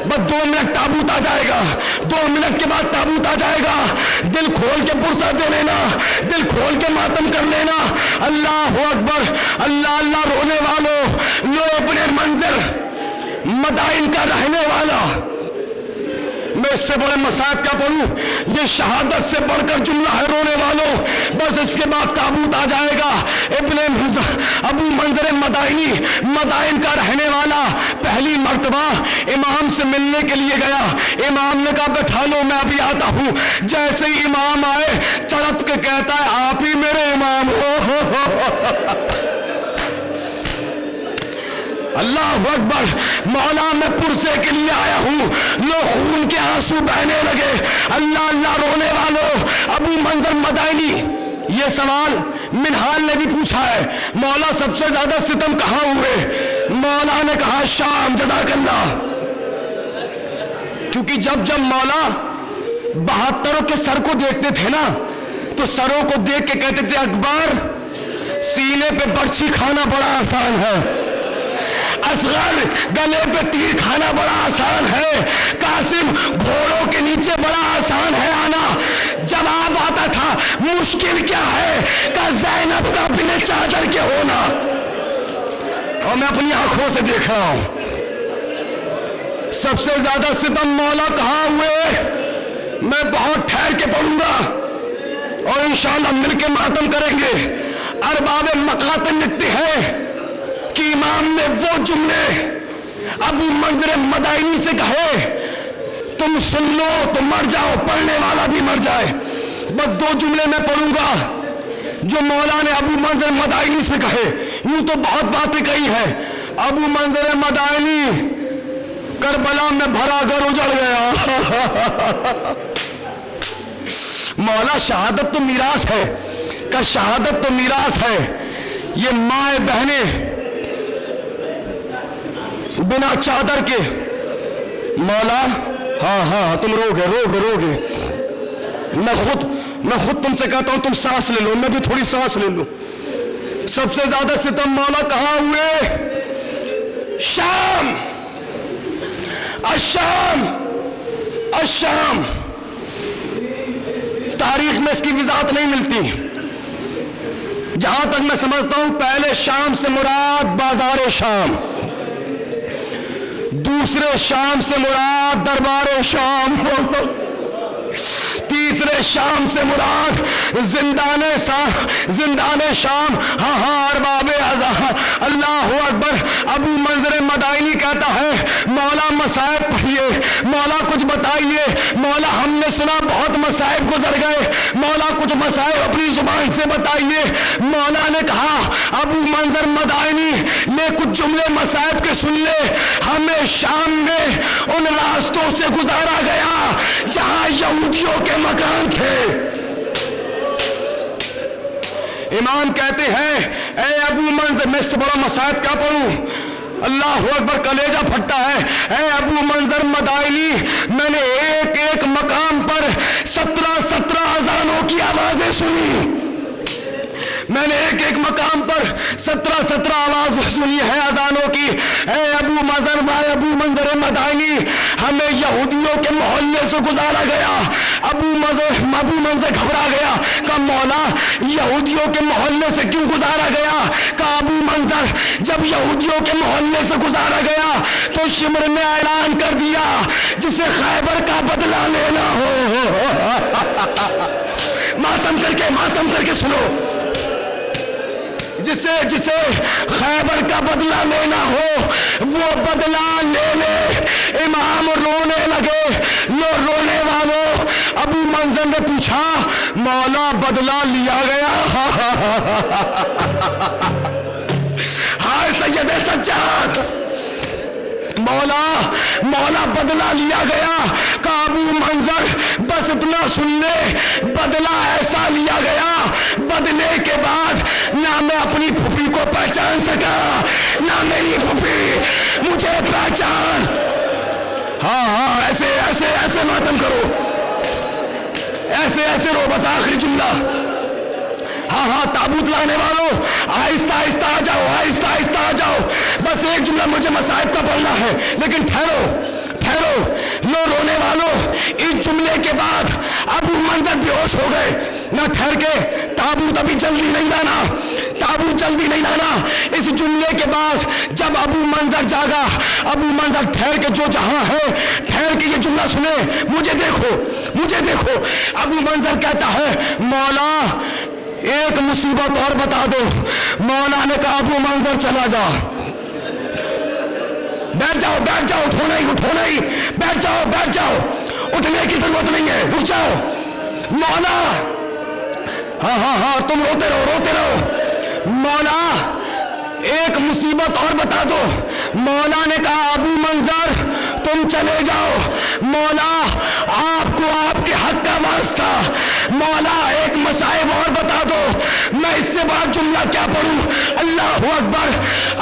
بس 2 منٹ تابوت آ جائے گا, 2 منٹ کے بعد تابوت آ جائے گا. دل کھول کے پرسہ دے لینا, دل کھول کے ماتم کر لینا. اللہ اکبر. اللہ اللہ رونے والوں لو, اپنے منظر مدائن کا رہنے والا. میں اس سے بڑے مصائب کیا پڑھوں, یہ شہادت سے بڑھ کر جملہ ہے رونے والوں. بس اس کے بعد تابوت آ جائے گا. ابو منظر مدائنی, مدائن کا رہنے والا, پہلی مرتبہ امام سے ملنے کے لیے گیا. امام نے کہا بیٹھا لو میں ابھی آتا ہوں. جیسے ہی امام آئے تڑپ کے کہتا ہے آپ ہی میرے امام ہو. اللہ اکبر. مولا میں پرسے کے لیے آیا ہوں. لو خون کے آنسو بہنے لگے. اللہ اللہ رونے والوں. ابو منظر مدائنی, یہ سوال منہال نے بھی پوچھا ہے, مولا سب سے زیادہ ستم کہاں ہوئے؟ مولا نے کہا شام. جزاک اللہ. کیونکہ جب مولا 72 کے سر کو دیکھتے تھے نا تو سروں کو دیکھ کے کہتے تھے اکبر سینے پہ برچھی کھانا بڑا آسان ہے، اصغر گلے پہ تیر کھانا بڑا آسان ہے، قاسم گھوڑوں کے نیچے بڑا آسان ہے آنا۔ جواب آتا تھا مشکل کیا ہے کہ زینب کا بن چادر کے ہونا۔ اور میں اپنی آنکھوں سے دیکھ رہا ہوں سب سے زیادہ ستم مولا کہاں ہوئے، میں بہت ٹھہر کے پڑھوں گا اور انشاءاللہ مل کے ماتم کریں گے۔ ارباب مقاتل لکھتے ہیں کہ امام نے وہ جملے ابو منظر مدائنی سے کہے تم سن لو تو مر جاؤ، پڑھنے والا بھی مر جائے۔ بس 2 جملے میں پڑھوں گا جو مولا نے ابو منظر مدائنی سے کہے۔ یوں تو بہت باتیں کہی ہیں۔ ابو منظر مدائنی کربلا میں بھرا گھر اجڑ گیا۔ مولا شہادت تو میراث ہے، کہ شہادت تو میراث ہے۔ یہ ماں بہنیں بنا چادر کے مولا، ہاں تم روگے میں خود تم سے کہتا ہوں تم سانس لے لو، میں بھی تھوڑی سانس لے لوں۔ سب سے زیادہ ستم مولا کہاں ہوئے؟ شام، الشام۔ تاریخ میں اس کی وضاحت نہیں ملتی، جہاں تک میں سمجھتا ہوں پہلے شام سے مراد بازار شام، دوسرے شام سے مراد دربار شام، تیسرے شام سے مراد زندان شام۔ ہاں ارباب اذان، اللہ اکبر۔ ابو منظر مدائنی کہتا ہے مولا مصائب پڑھیے، مولا کچھ بتائیے۔ مولا ہم نے سنا بہت مصائب گزر گئے، مولا کچھ مصائب اپنی زبان سے بتائیے۔ مولا نے کہا ابو منظر مدائنی نے کچھ جملے مصائب کے سن لے، ہمیں شام میں ان راستوں سے گزارا گیا جہاں یہودیوں کے مکان تھے۔ امام کہتے ہیں اے ابو منظر، میں اس سے بڑا مصائب کیا پڑھوں، اللہ اکبر، کلیجہ پھٹتا ہے۔ اے ابو منظر مدائنی، میں نے ایک مقام پر 17 اذانوں کی آوازیں سنی، میں نے ایک مقام پر 17 آوازیں سنی ہے اذانوں کی۔ اے ابو منظر مدائنی، ہمیں یہودیوں کے محلے سے گزارا گیا۔ ابو منظر گھبرا گیا، کہا مولا یہودیوں کے محلے سے کیوں گزارا گیا؟ کہا ابو منظر جب یہودیوں کے محلے سے گزارا گیا تو شمر نے اعلان کر دیا جسے خیبر کا بدلہ لینا ہو، ماتم کر کے سنو، جسے خیبر کا بدلہ لینا ہو وہ بدلہ لے لے۔ امام رونے لگے، رونے والوں ابو منظر نے پوچھا مولا بدلہ لیا گیا؟ ہائے سید سجاد، مولا بدلہ لیا گیا۔ کہ ابو منظر بس اتنا سن لے، بدلہ ایسا لیا گیا بدلے کے بعد نہ میں اپنی پھوپھی کو پہچان سکا، نہ میری پھوپھی مجھے پہچان۔ ہاں ایسے ماتم کرو، ایسے رو، بس آخری جملہ۔ ہاں تابوت لانے والوں آہستہ آ جاؤ، بس ایک جملہ مجھے مصائب کا پڑھنا ہے، لیکن ٹھہرو، رونے والوں اس جملے کے بعد ابو منظر بے ہوش ہو گئے۔ نہ ٹھہر کے، تابوت ابھی جلدی نہیں لانا۔ اس جملے کے بعد جب ابو منظر جاگا، ابو منظر ٹھہر کے جو جہاں ہے ٹھہر کے یہ جملہ سنے، مجھے دیکھو۔ ابو منظر کہتا ہے مولا ایک مصیبت اور بتا دو۔ مولا نے کہا ابو منظر چلا جا، بیٹھ جاؤ، اٹھو نہیں، بیٹھ جاؤ، اٹھنے کی ضرورت نہیں ہے، رک جاؤ۔ مولا، ہاں تم روتے رہو۔ مولا ایک مصیبت اور بتا دو۔ مولا نے کہا ابو منظر تو تم چلے جاؤ، مولا آپ کو آپ کے حق کا واسطہ، مولا ایک مصائب اور بتا دو، میں اس سے بڑا جملہ کیا پڑھوں؟ اللہ اکبر۔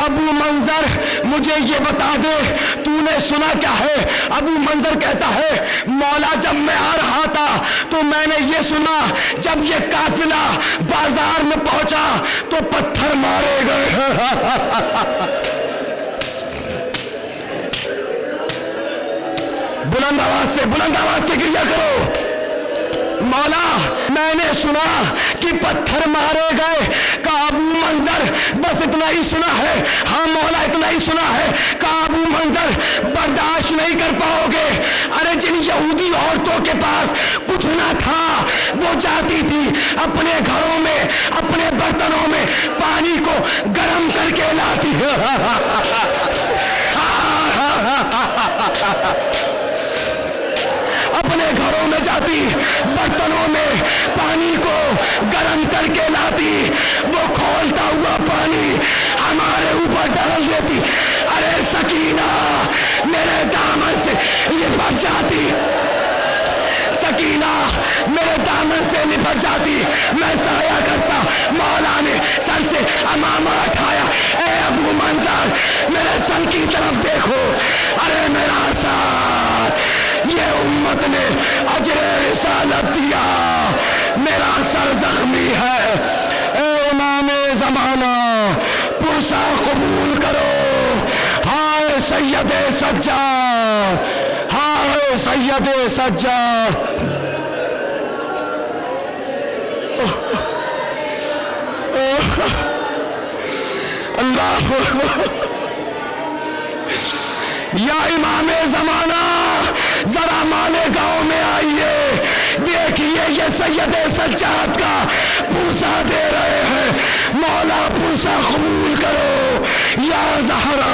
ابو منظر مجھے یہ بتا دے تو نے سنا کیا ہے؟ ابو منظر کہتا ہے مولا جب میں آ رہا تھا تو میں نے یہ سنا جب یہ قافلہ بازار میں پہنچا تو پتھر مارے گئے۔ بلند آواز سے گریا کرو۔ مولا میں نے سنا کہ پتھر مارے گئے، کہ ابو منظر بس اتنا ہی سنا ہے؟ ہاں مولا اتنا ہی سنا ہے۔ کہ ابو منظر برداشت نہیں کر پاؤ گے؟ ارے جن یہودی عورتوں کے پاس کچھ نہ تھا وہ جاتی تھی اپنے گھروں میں اپنے برتنوں میں پانی کو گرم کر کے لاتی اپنے گھروں میں جاتی برتنوں میں پانی کو گرم کر کے لاتی، وہ کھولتا ہوا پانی ہمارے اوپر ڈال دیتی۔ ارے سکینہ میرے دامن سے لپٹ جاتی، سکینہ میرے دامن سے لپٹ جاتی، میں سایہ کرتا۔ مولا نے سر سے امامہ اٹھایا، اے ابو منظر میرے سر کی طرف دیکھو، ارے میرا سر، یہ امت نے اجر رسالت دیا، میرا سر زخمی ہے۔ اے امام زمانہ پرسہ قبول کرو، ہائے سید سجاد، ہائے سید سجاد۔ اللہ یا امام زمانہ ذرا مانے گاؤں میں آئیے، دیکھیے یہ سید سجاد کا پرسہ دے رہے ہیں، مولا پرسہ قبول کرو یا زہرا۔